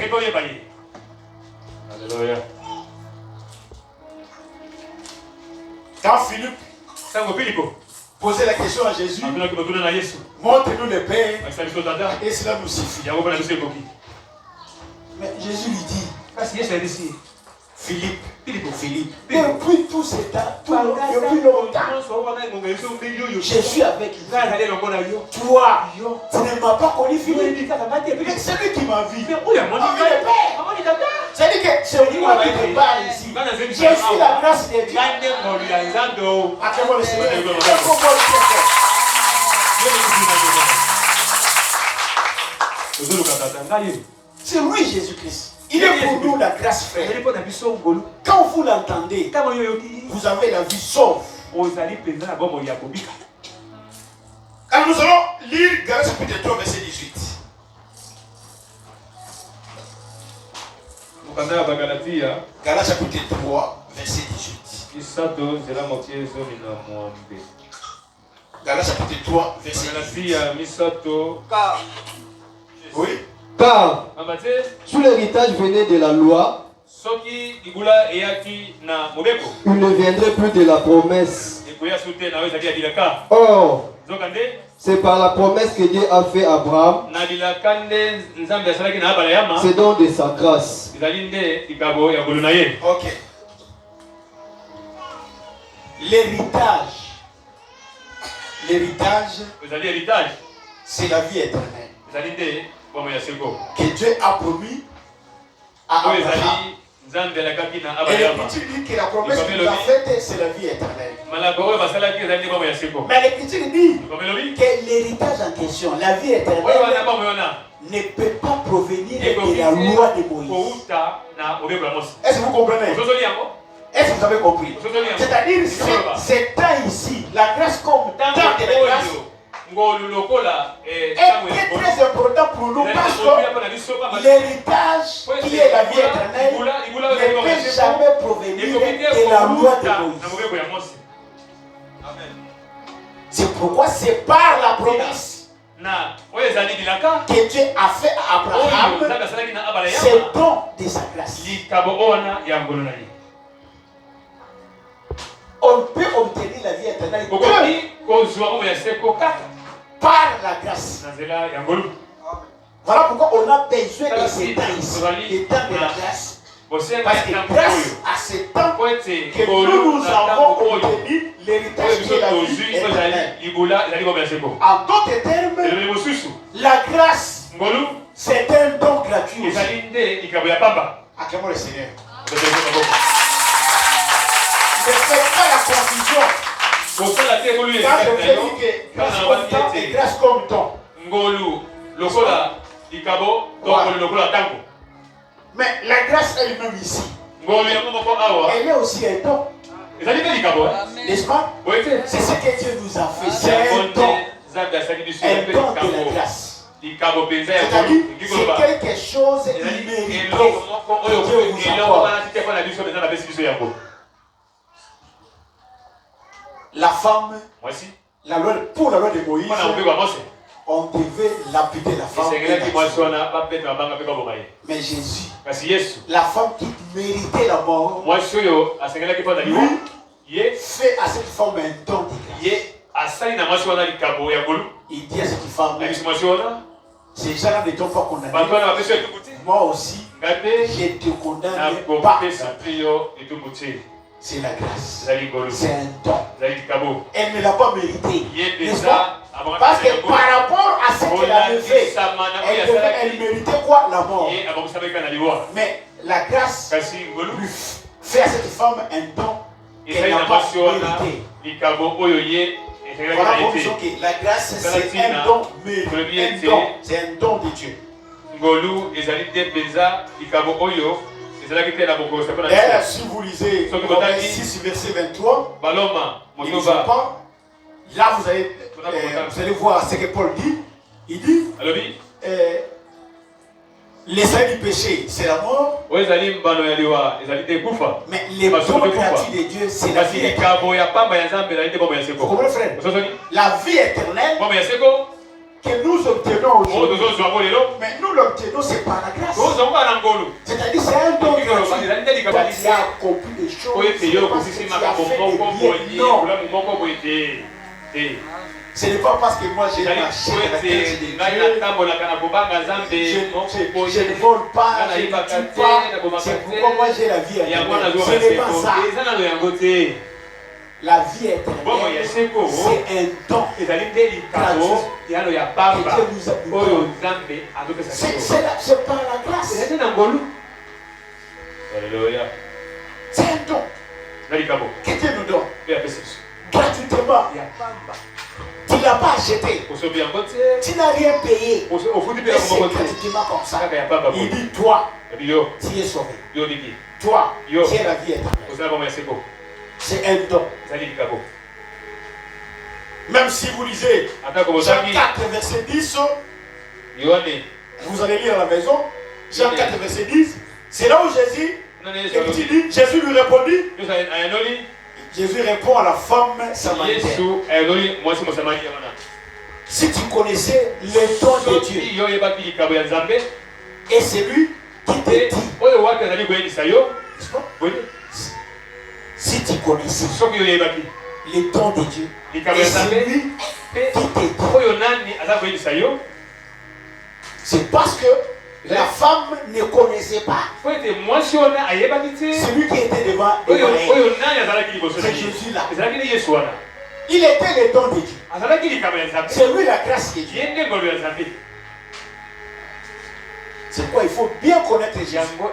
Alléluia. Quand Philippe posait la question à Jésus, montre-nous le Père et cela nous suffit. Mais Jésus lui dit, Philippe. Depuis tout ce temps, depuis longtemps, je suis avec lui. Toi, tu ne m'as pas connu, Philippe. C'est lui qui m'a vu. C'est-à-dire que c'est moi qui te parle ici. Je suis la grâce de Dieu. Acclamons le Seigneur. C'est lui Jésus-Christ. Il est pour nous la grâce, frère. Quand vous l'entendez, vous avez la vie sauve. Alors nous allons lire Galates chapitre 3, verset 18. Galates chapitre 3, verset 18. Galates chapitre 3, verset 18. Oui. Car sous l'héritage venait de la loi, il ne viendrait plus de la promesse. Or, c'est par la promesse que Dieu a fait à Abraham, c'est donc de sa grâce. Ok. L'héritage, c'est la vie éternelle que Dieu a promis à Abraham. Et l'Écriture dit que la promesse qu'il a faite, c'est la vie éternelle. Mais l'Écriture dit que l'héritage en question, la vie éternelle, ne peut pas provenir de la loi de Moïse. Est-ce que vous comprenez? Est-ce que vous avez compris? C'est-à-dire, c'est temps ici, la grâce comme temps de la grâce est très important pour nous parce que l'héritage qui est la vie éternelle ne peut jamais provenir de la loi de Moïse. C'est pourquoi c'est par la promesse que Dieu a fait à Abraham, c'est don de sa grâce. On peut obtenir la vie éternelle par la grâce. Voilà pourquoi on a besoin de ces temps ici, les temps de la grâce. Parce que grâce à ce temps que nous avons obtenu l'héritage de la vie éternelle. En d'autres termes, la grâce, c'est un don gratuit aussi. Acclamons le Seigneur. Ne faites pas la confusion. Quand je dis que grâce comme temps et grâce comme temps. Mais la grâce elle-même ici, elle est aussi un don. N'est-ce pas? C'est ce que Dieu nous a fait. C'est un don. Un don de la grâce. C'est-à-dire, c'est quelque chose immérité que Dieu vous accorde. La femme, pour la loi de Moïse, on devait lapider la femme. Mais Jésus, la femme qui méritait la mort, lui, fait à cette femme un don de grâce. Il dit à cette femme, ces gens-là ne t'ont pas condamné. Moi aussi, je te condamne pas. C'est la grâce. C'est un don. Elle ne l'a pas mérité. N'est-ce pas? Parce que par rapport à ce qu'elle avait fait, elle méritait quoi? La mort. Mais la grâce lui fait à cette femme un don qu'elle n'a pas mérité. Voilà pourquoi que la grâce c'est un don mérité. C'est un don de Dieu. D'ailleurs, si vous lisez Romains 6, verset 23, il ne dit pas, là vous allez voir ce que Paul dit. Il dit, l'essai du péché, c'est la mort. Mais les dons gratuits de Dieu, c'est la vie éternelle. Vous comprenez, frère? La vie éternelle que nous obtenons aujourd'hui, mais nous l'obtenons, c'est par la grâce. C'est-à-dire, c'est un don gratuit. Tu as accompli des choses, c'est parce que tu as fait des biens. Non. Ce n'est pas parce que moi j'ai marché dans la terre de Dieu. Je ne vole pas, je ne tue pas. C'est pourquoi moi j'ai la vie éternelle. Ce n'est pas ça. La vie éternelle, c'est un don gratuit que Dieu nous a donné. C'est par la grâce. C'est un don que Dieu nous donne gratuitement. Tu ne l'as pas acheté. Tu n'as rien payé. Mais c'est gratuitement comme ça. Il dit toi, tu es sauvé. Toi, tu es la vie éternelle. C'est un don. Même si vous lisez Jean 4, verset 10, vous allez lire à la maison, Jean 4, verset 10, c'est là où Jésus, Jésus lui répondit, Jésus répond à la femme samaritaine. Si tu connaissais le don de Dieu, et c'est lui qui te dit, si tu connaissais le don de Dieu, et c'est lui qui te dit, c'est parce que la femme ne connaissait pas. Celui qui était devant elle, c'est Jésus là. Il était le don de Dieu. C'est lui la grâce de Dieu. C'est pourquoi il faut bien connaître Jésus dans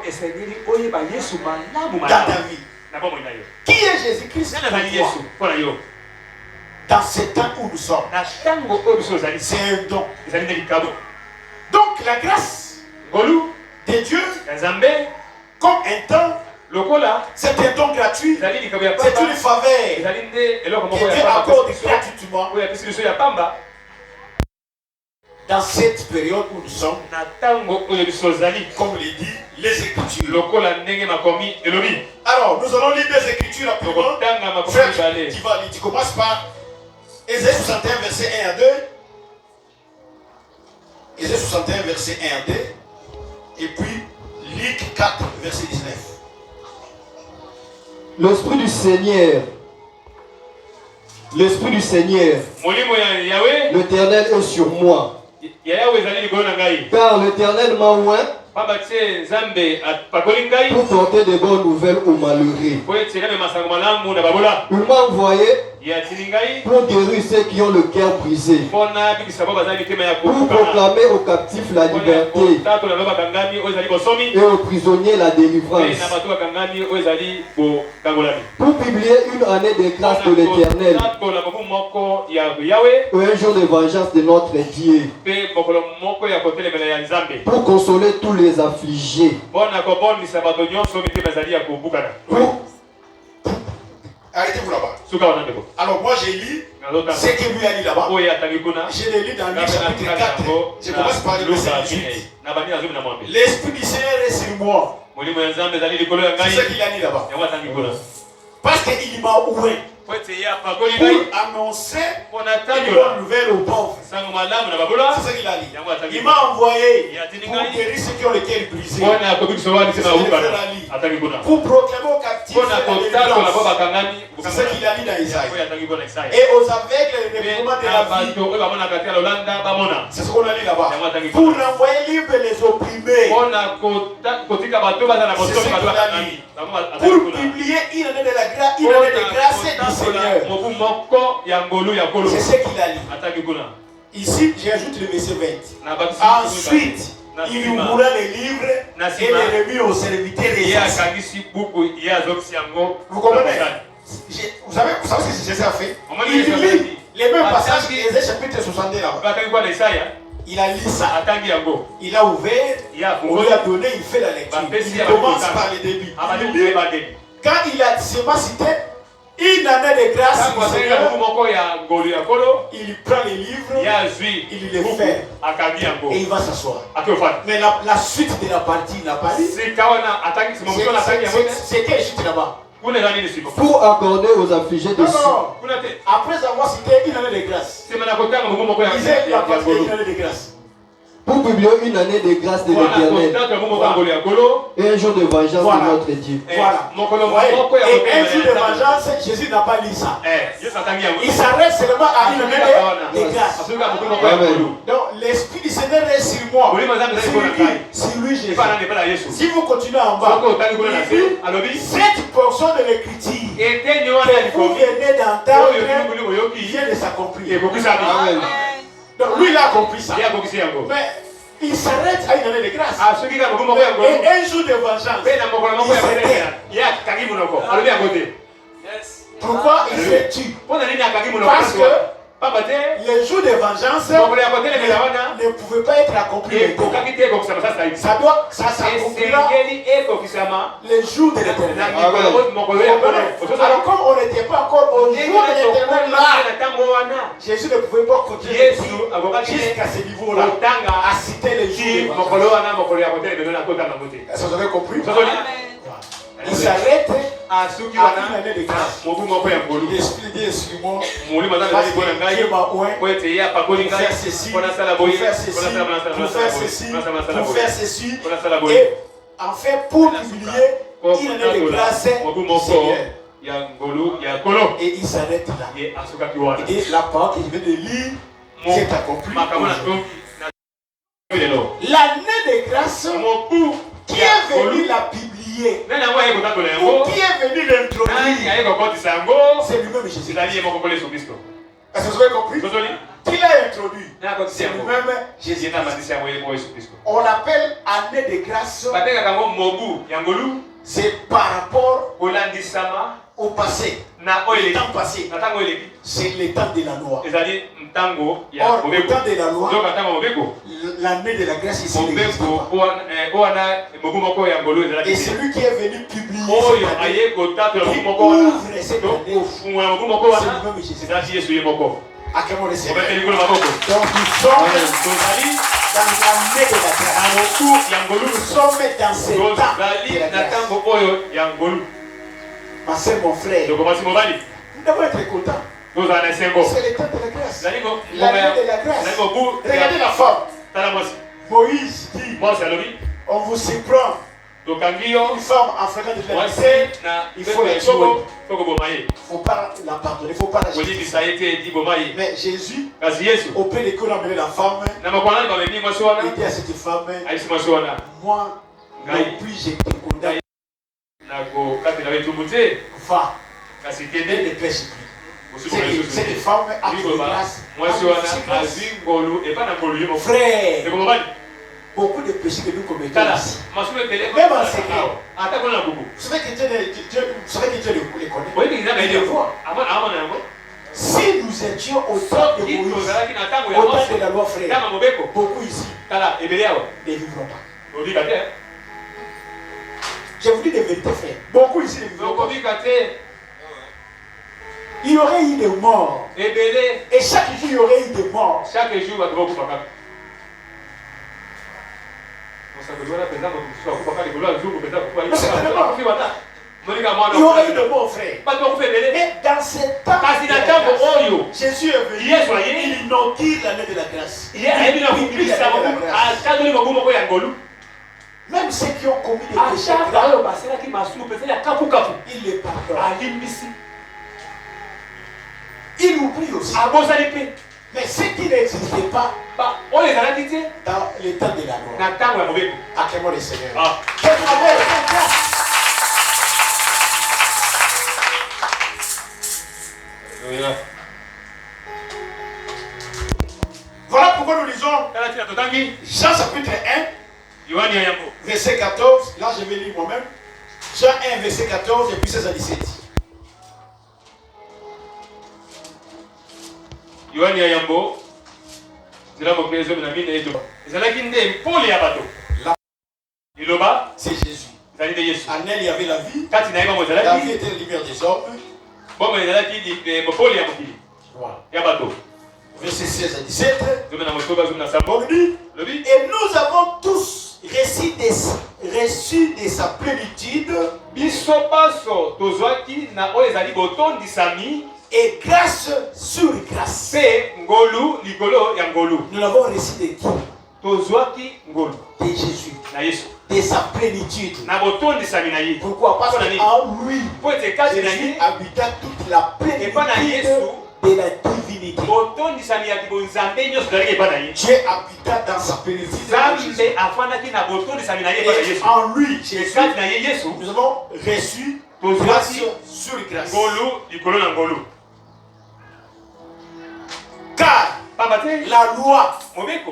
ta vie. Qui est Jésus-Christ pour toi? Dans ce temps où nous sommes, c'est un don. Donc la grâce de Dieu, comme un don, c'est un don gratuit, c'est une faveur que Dieu accorde gratuitement. Dans cette période où nous sommes, comme il dit, les Écritures. Alors, nous allons lire des Écritures rapidement. Frère, tu commences par Ésaïe 61, verset 1 à 2. Ésaïe 61, verset 1 à 2. Et puis, Luc 4, verset 19. L'Esprit du Seigneur, l'Éternel est sur moi. Car l'Éternel m'a oint pour porter de bonnes nouvelles aux malheureux. Il m'a envoyé pour guérir ceux qui ont le cœur brisé, pour proclamer aux captifs la liberté et aux prisonniers la délivrance, pour publier une année de grâce de l'Éternel et un jour de vengeance de notre Dieu, pour consoler tous les affligés. Arrêtez-vous là-bas. Alors moi j'ai lu ce que lui a lu là-bas. Je l'ai lu dans Luc chapitre 4. Je commence par le verset 18. L'Esprit du Seigneur est sur moi. C'est ce qu'il a dit là-bas. Parce qu'il m'a ouvert pour annoncer une bonne nouvelle aux pauvres. C'est ce qu'il a dit. Il m'a envoyé pour guérir ceux qui ont le cœur brisé. Pour proclamer aux captifs la délivrance. C'est ce qu'il a dit dans Isaïe. Et aux aveugles le développement de la vie. C'est ce qu'on a dit là-bas. Pour renvoyer libre les opprimés. C'est ce qu'il a dit. Pour publier une année de grâce du Seigneur. C'est ce qu'il a dit. Ici, j'ajoute le verset 20. Ensuite, il ouvra les livres et les remit aux serviteurs des assassins. Vous comprenez? Vous savez ce que Jésus a fait? Il lit les mêmes passages qu'Ésaïe chapitre 62 là. Il a lu ça. Il a ouvert, on lui a donné, il fait la lecture. Il commence par le début. Quand il a seulement cité une année de grâce du Seigneur, il prend les livres, il les fait et il va s'asseoir. Mais la suite de la partie, il n'a pas dit. C'est quelle chute là-bas? Pour accorder aux affligés de non. Après avoir cité une année de grâce, il disait la partie une année de grâce. Pour publier une année de grâce de l'Éternel et un jour de vengeance de notre Dieu. Voilà. Et un jour de vengeance, Jésus n'a pas lu ça. Il s'arrête seulement à une année de grâce. Donc l'Esprit du Seigneur est sur moi. Sur lui, Jésus. Si vous continuez en bas, cette portion de l'Écriture que vous venez d'entendre vient de s'accomplir. Donc lui, il a compris ça. Mais il s'arrête à une année de grâce. Et un jour de vengeance. Pourquoi il se tue? Parce que les jours de vengeance ne pouvaient pas être accomplis. Ça s'accomplira les jours de l'Éternel. Alors comme on n'était pas encore au jour de l'Éternel là, Jésus ne pouvait pas continuer jusqu'à ce niveau-là à citer les jours de vengeance. Est-ce que vous avez compris? Il s'arrête à une année de grâce. L'Esprit dit sur moi, pour faire ceci, pour faire ceci, et en fait pour publier une année de grâce du Seigneur. Et il s'arrête là. Et la parole qu'il vient de lire s'est accomplie. L'année de grâce, qui est venu la publier, ou qui est venu l'introduire, c'est lui-même Jésus. Est-ce que vous avez compris? Qui l'a introduit? C'est lui-même Jésus. On l'appelle année de grâce. C'est par rapport au passé. Le temps passé. C'est le temps de la loi. Or, le temps de la loi, l'année de la grâce ici n'existe pas. Et celui qui est venu publier qui ouvre cette année, c'est lui-même Jésus. À quel moment le Seigneur? Donc nous sommes dans l'année de la grâce. Nous sommes dans ce temps de la grâce. Ma soeur, mon frère, nous devons être contents. C'est le temps de la grâce. L'année de la grâce. Regardez la femme. Moïse dit, on vous surprend. Une femme en fréquente de la lycée, il faut la tuer. Il ne faut pas la pardonner, il ne faut pas la jeter. Mais Jésus, auprès de qui on a amené la femme, il dit à cette femme, moi, non plus je te condamne. Va, et ne pêche plus. Cette femme a de grâce. Frère, beaucoup de péchés que nous commettons ici, même en secret. Vous savez que Dieu les connaît. Il les voit. Si nous étions au temps de Moïse, au temps de la loi, frère, beaucoup ici ne vivront pas. Je vous dis des vérités, frère. Beaucoup ici ne vivront pas. Il y aurait eu des morts. Et chaque jour, il y aurait eu des morts. Chaque jour, il y a des morts. Il y aurait eu de morts, frère. Mais dans ce temps, Jésus est venu, il inaugure l'année de la grâce. Même ceux qui ont commis des péchés graves, il les pardonne. Il oublie aussi. Mais ceux qui n'existaient pas dans le temps de la loi, acclamons le Seigneur. Voilà pourquoi nous lisons Jean chapitre 1, verset 14. Là, je vais lire moi-même. Jean 1, verset 14 et puis 16 à 17. C'est Jésus. En elle, il y avait la vie. La vie était la lumière des hommes. Voilà. Verset 16 à 17. Et nous avons tous reçu de sa plénitude. Et grâce sur grâce. Nous l'avons reçu de qui? de Jésus, de sa plénitude. Pourquoi? Parce qu'en lui, Jésus habita toute la plénitude de la divinité. Dieu habita dans sa plénitude. Et en lui, Jésus, nous avons reçu grâce sur grâce. Car la loi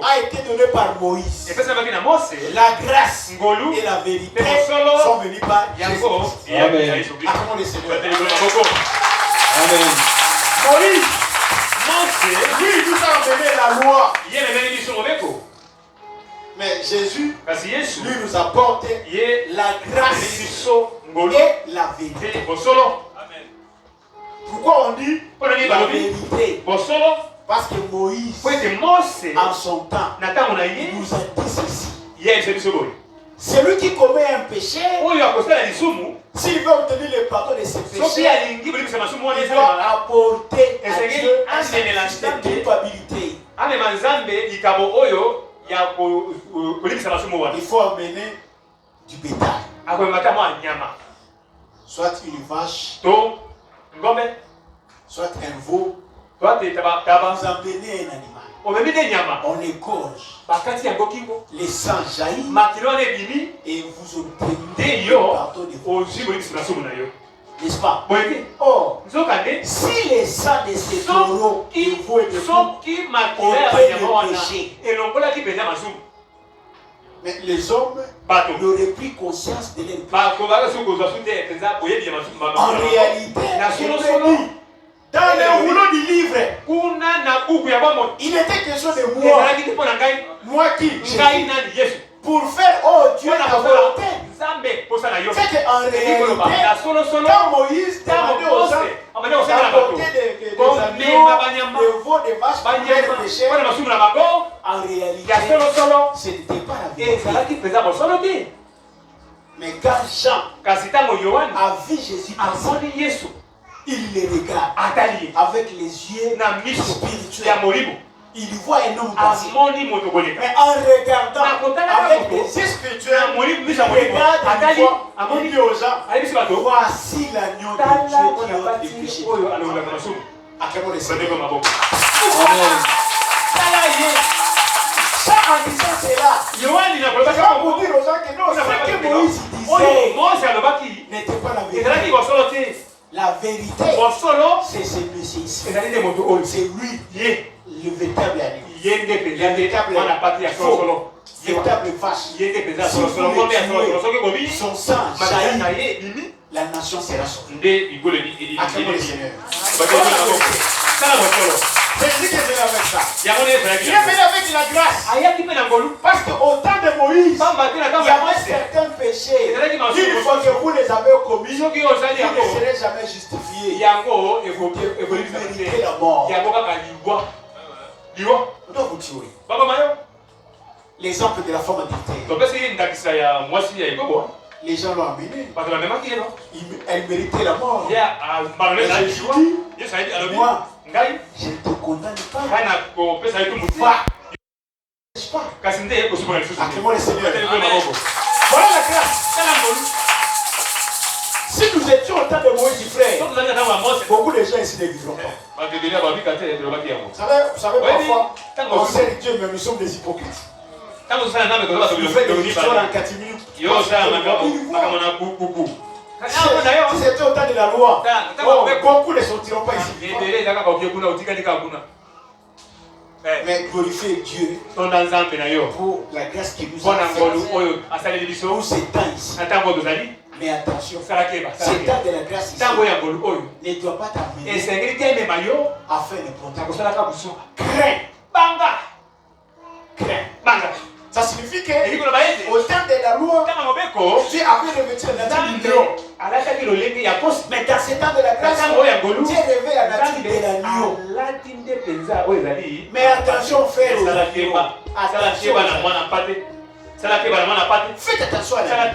a été donnée par Moïse. La grâce et la vérité sont venues par Jésus. Amen. Acclamons le Seigneur. Amen. Moïse, lui, nous a amené la loi. Mais Jésus, lui, nous apporte la grâce et la vérité. Pourquoi on dit la vérité? Parce que Moïse, en son temps, nous a dit ceci. Celui qui commet un péché, s'il veut obtenir le pardon de ses péchés, il doit apporter à Dieu un sacrifice de culpabilité. Il faut amener du bétail. Soit une vache, soit un veau. Vous amenez un animal. On égorge. Les sangs jaillit et vous obtenez le pardon de vos péchés. N'est-ce pas? Or, si les sangs de ces taureaux et vous et de vous ôtaient le péché, mais les hommes n'auraient pris conscience de leur péché. En réalité, dans le rouleau du livre, il était question de moi. Moi qui? Jésus. Pour faire, oh Dieu, la volonté. C'est qu'en réalité, quand Moïse demandait aux gens d'apporter des agneaux, des veaux, des vaches pour faire le péché, en réalité, ce n'était pas la vérité. Mais quand Jean a vu Jésus passer, il les regarde avec les yeux spirituels. Il voit un homme passer. Mais en regardant avec les yeux spirituels, il regarde et il dit aux gens, voici l'agneau de Dieu qui ôte les péchés. Acclamons le Seigneur. Ça en disant cela, je vais vous dire aux gens que non, ce que Moïse disait n'était pas la vérité. La vérité, c'est ce monsieur ici. C'est lui, le véritable agneau. La véritable vache. Si vous tuez son sang jaillit, la nation sera sauvée. Acclamons le Seigneur. C'est lui qui est venu avec ça. Il est venu avec la grâce. Parce qu'au temps de Moïse, il y avait certains péchés. Une fois que vous les avez commis, vous ne serez jamais justifiés. Vous méritez la mort. On doit vous tuer. L'exemple de la femme adultère. Les gens l'ont amené. Elle méritait la mort. Mais Jésus dit, moi, je ne te condamne pas. Va. N'est-ce pas? Acclamons le Seigneur. Voilà la grâce. Si nous étions au temps de Moïse, frère, beaucoup de gens ici ne vivront pas. Vous savez, parfois, on sait Dieu, mais nous sommes des hypocrites. Vous faites des histoires en 4 minutes. Si c'était au temps de la loi, beaucoup ne sortiront pas ici. Mais glorifier Dieu pour la grâce qui nous a fait pour ces temps ici. Mais attention, ces temps de la grâce ici ne doit pas t'amener à faire n'importe quoi. Crains. Ça signifie qu'au temps de la loi, Dieu avait revêtu la nature du lion. Mais dans ce temps de la grâce, Dieu revêt la nature de l'agneau. Mais attention, frère. Faites attention à la.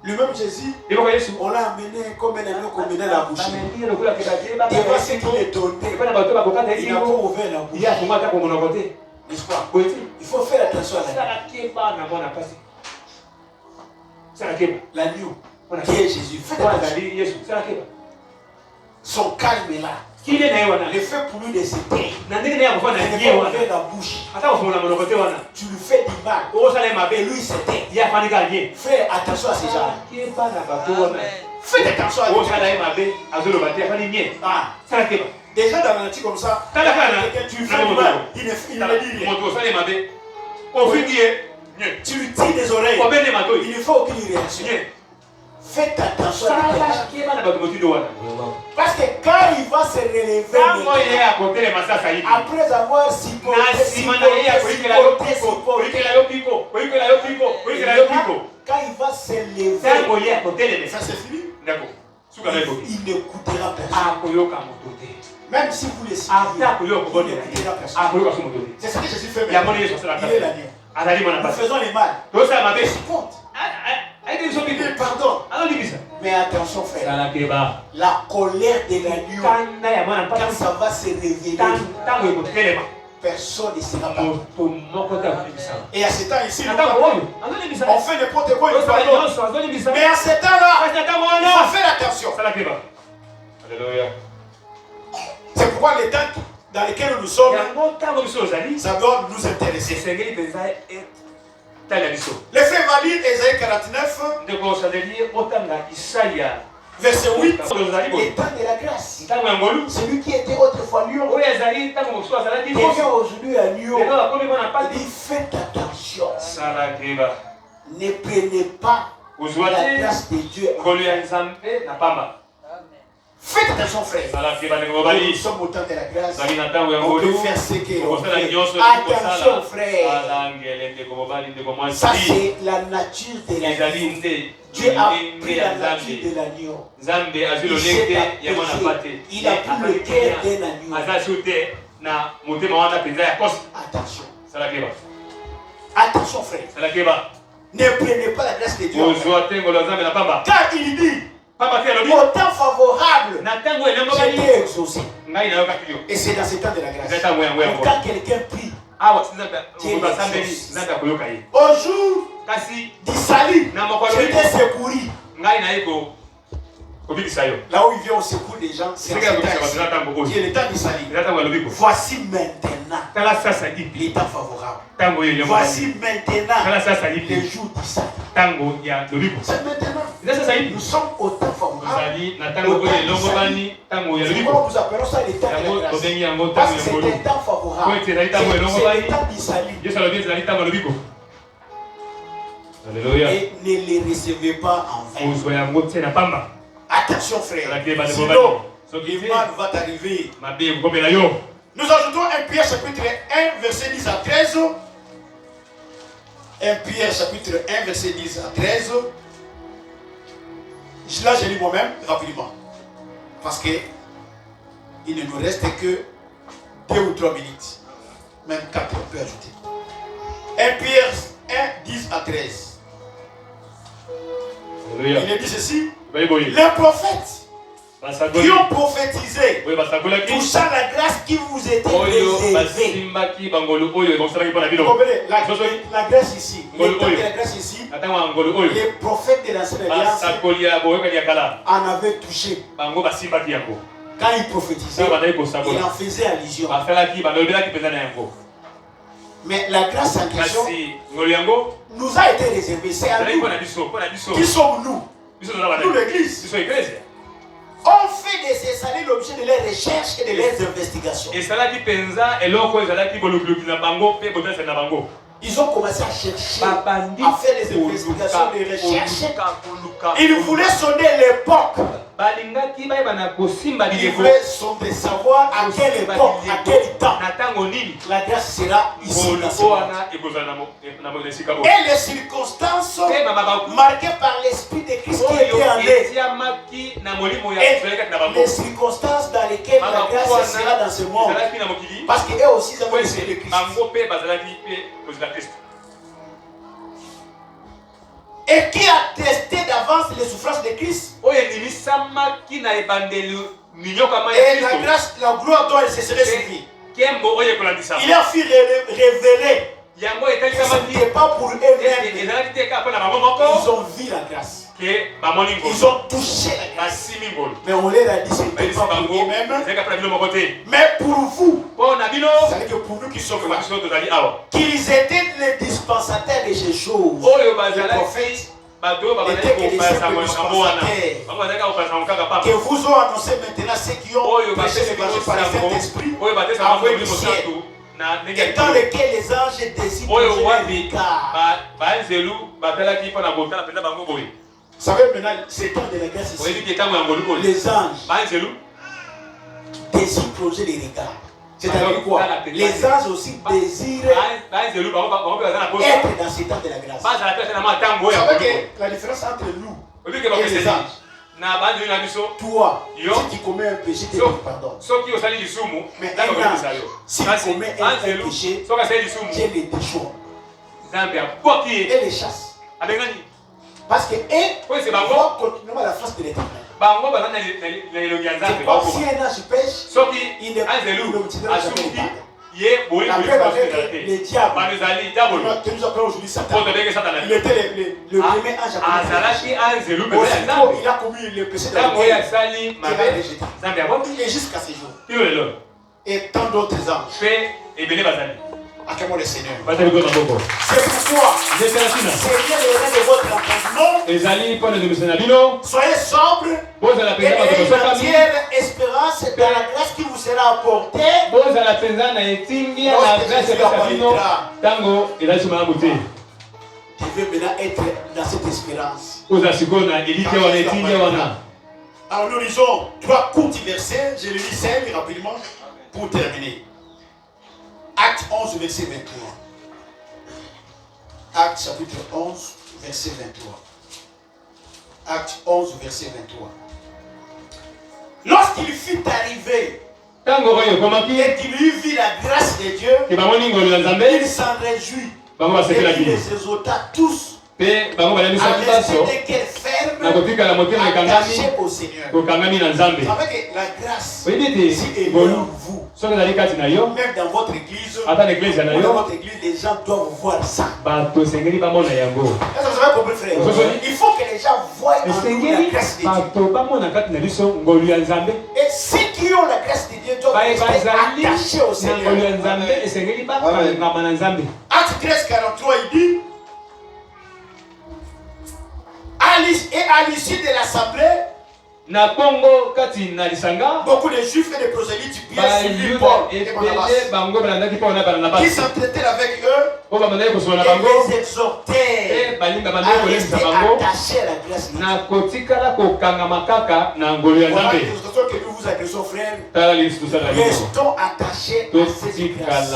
Lui-même Jésus, on l'a amené comme un agneau qu'on menait la bouche. Et voici qu'il est tombé. Il n'a pas ouvert la bouche. N'est-ce pas? Il faut faire attention à l'agneau. Qui est Jésus? Faites attention. Son calme est là. Le fait pour lui de se taire. Il n'a pas ouvert la bouche. Tu lui fais du mal. Et lui il se tait. Fais attention à ces gens. Faites attention à ces gens. Déjà dans l'antique comme ça, tu lui fais du mal. Il ne dit rien. Tu lui tires des oreilles. Il ne faut aucune réaction. Faites attention à ces gens. Parce que quand il va se relever, après avoir supporté, quand il va se lever, ça c'est fini. Il n'écoutera personne. Même si vous le suivez, il n'écoutera personne. C'est ce que Jésus fait maintenant. Il est l'agneau. Nous faisons les mal. Il supporte. Pardon. Mais attention frère, la colère de l'agneau, quand ça va se révéler, personne ne sera pas. Et à ce temps ici, on fait n'importe quoi, il pardonne. Mais à ce temps-là, il faut faire attention. C'est pourquoi les temps dans lesquels nous sommes, ça doit nous intéresser. Les frères valident Ésaïe 49, verset 8. Les temps de la grâce. Celui qui était autrefois lion devient aujourd'hui agneau. Il dit faites attention. Ne prenez pas la grâce de Dieu. Faites attention frère. Nous sommes au temps de la grâce. On peut faire ce qu'on fait. Attention frère. Ça c'est la nature de l'agneau. Dieu a pris la nature de l'agneau. Il a pris le cœur d'un agneau. Attention. Attention frère. Ne prenez pas la grâce de Dieu. Car il dit au temps favorable, j'étais exaucé. Et c'est dans ce temps de la grâce. Donc quand quelqu'un prie, au jour du salut, j'étais secouru. Là où il vient au secours des gens, c'est le temps du salut. Voici maintenant les temps favorables. Voici maintenant les jours du salut. C'est maintenant. Nous sommes au temps favorable. C'est pourquoi nous appelons ça les temps de la grâce. Parce que c'est un temps favorable. C'est le temps du salut. Et ne les recevez pas en vain. Attention frère, sinon le mal va t'arriver. Nous ajoutons 1 Pierre chapitre 1 verset 10 à 13. 1 Pierre chapitre 1 verset 10 à 13. Là je lis moi-même rapidement. Parce que il ne nous reste que 2 ou 3 minutes. Même 4 on peut ajouter. 1 Pierre 1, 10 à 13. Il est dit ceci. Les prophètes qui ont prophétisé touchant la grâce qui vous était réservée. La grâce ici, les prophètes de l'ancienne alliance en avaient touché. Quand ils prophétisaient, ils en faisaient allusion. Mais la grâce en question nous a été réservée. C'est à nous. Qui sommes-nous? Nous l'église. On fait de ces salés l'objet de leurs recherches et de leurs investigations. Ils ont commencé à chercher, à faire des investigations, des recherches. Ils voulaient sonder l'époque. Ils voulaient sonder savoir à quelle époque, à quel temps la grâce sera ici. Et les circonstances marquées par l'Esprit de Christ qui était en eux. Et les circonstances dans lesquelles la grâce sera dans ce monde. Parce qu'eux aussi ils avaient l'Esprit de Christ. Et qui a testé d'avance avance les souffrances de Christ. Et la grâce, la gloire dont elle se serait suivie. Il a fait révéler. Ce n'était pas pour eux-mêmes. Ils ont vu la grâce. Ils ont touché la grâce. Mais on leur a dit ce n'était pas pour eux-mêmes. Mais pour vous. C'est-à-dire que pour nous qui sommes là, qu'ils étaient les dispensataires de ces choses. Les prophètes n'étaient que les simples dispensataires. Que vous ont annoncé maintenant ceux qui ont prêché le évangile par le Saint-Esprit envoyé du ciel. Et dans lequel les anges décident de jouer les regards. Vous savez maintenant, c'est temps de la grâce ici. Les anges désirent plonger les regards. C'est-à-dire quoi? Les anges aussi désirent être dans ces temps de la grâce. Vous savez que la différence entre nous et les anges, toi, si tu commets un péché, tu demandes pardon. Mais un ange, si tu commets un péché, Dieu les déchoit et les chasse. Parce que eux vont continuer à la face de l'éternel. C'est comme si un ange pêche, il ne continuera jamais de pardon. La preuve avec les diables, que nous appelons aujourd'hui Satan, il était le premier ange à commettre. Il a commis le péché de la terre, il a rejeté. Et jusqu'à ce jour. Et tant d'autres anges. Acclamons le Seigneur. C'est pourquoi Seigneur le règne de votre entendement. Soyez sobres et ayez une entière espérance dans la grâce qui vous sera apportée. Tu veux maintenant être dans cette espérance. Alors nous lisons 3 courts versets. Je les lis simples rapidement pour terminer. Acte 11, verset 23. Acte chapitre 11, verset 23. Acte 11, verset 23. Lorsqu'il fut arrivé et qu'il eut vu la grâce de Dieu, il s'en réjouit et il les exhorta tous à rester des cœurs fermes attachés au Seigneur. Vous savez que la grâce, si elle est en vous, même dans votre église, les gens doivent voir ça. Est-ce que vous avez compris, frère? Il faut que les gens voient en nous la grâce de Dieu. Et ceux qui ont la grâce de Dieu doivent rester attachés au Seigneur. Acte 13, 43, il dit, et à l'issue de l'assemblée, beaucoup de juifs et de prosélytes suivirent Paul et Barnabas, qui s'entretenaient avec eux et les exhortaient à rester attachés à la grâce de Dieu. Voilà l'exhortation que nous vous adressons, frères. Restons attachés à cette grâce.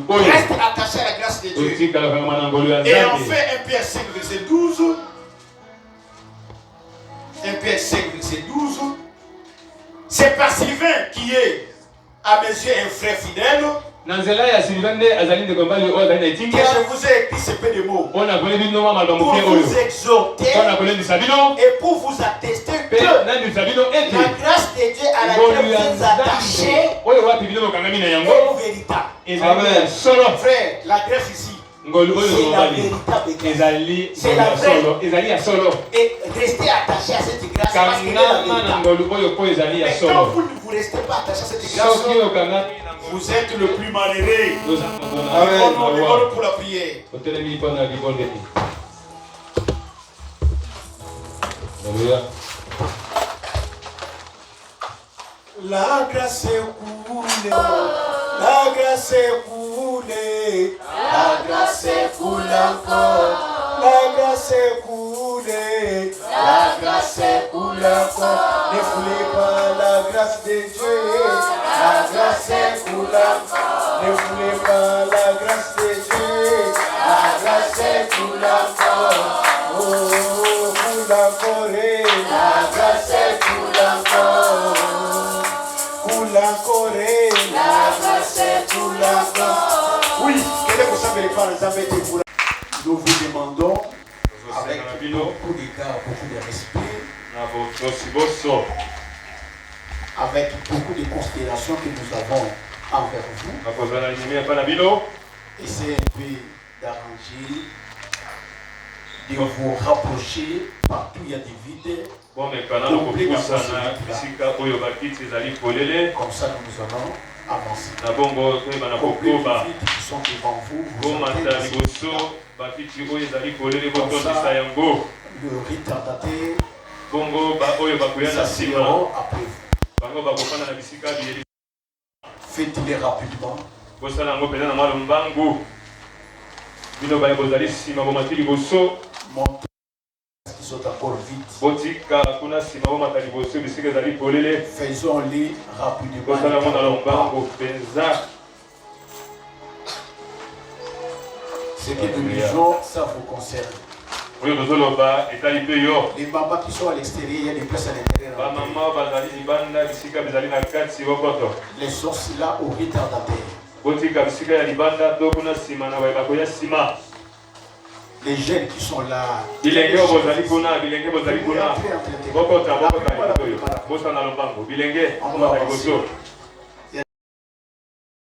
Reste attaché à la grâce de Dieu. Et enfin, 1 Pierre 5, verset 12. 1 Pierre 5, verset 12. C'est par Sylvain qui est, à mes yeux, un frère fidèle, que je vous ai écrit ce peu de mots pour vous exhorter et pour vous attester que la grâce de Dieu à laquelle vous êtes attachés est véritable. Frère, la grâce ici, c'est la véritable grâce. C'est la vraie. Et restez attaché à cette grâce parce qu'elle est la véritable. Mais quand vous ne vous restez pas attaché à cette grâce, vous êtes le plus malheureux. Amen. Pour la prière. La grâce est coulée. La grâce est coulée. La grâce est coulée encore. La grâce est coulée. La grâce est coulée encore. Ne foulez pas la grâce de Dieu. La grâce est coulée encore. Ne foulez pas la grâce de Dieu. La grâce est coulée encore. Oh, coule encore. La grâce est coulée encore. Coule encore. La grâce est coulée encore. Oui, quel est le sang de l'écran? Nous vous demandons avec beaucoup d'égard, beaucoup de respect, avec beaucoup de considération que nous avons envers vous. Essayez un peu d'arranger, de vous rapprocher. Partout il y a des vides. Comme ça nous allons avancer. Complétez les vides qui sont devant vous. Comme ça, le retardataire s'assiront après vous. Faites-les rapidement. Montrez qu'ils sont encore vides. Faisons-les rapidement. Ce que nous lisons, ça vous concerne. Les mamans qui sont à l'extérieur, il y a des places à l'intérieur. Les sorciers là au retardataire. Les jeunes qui sont là.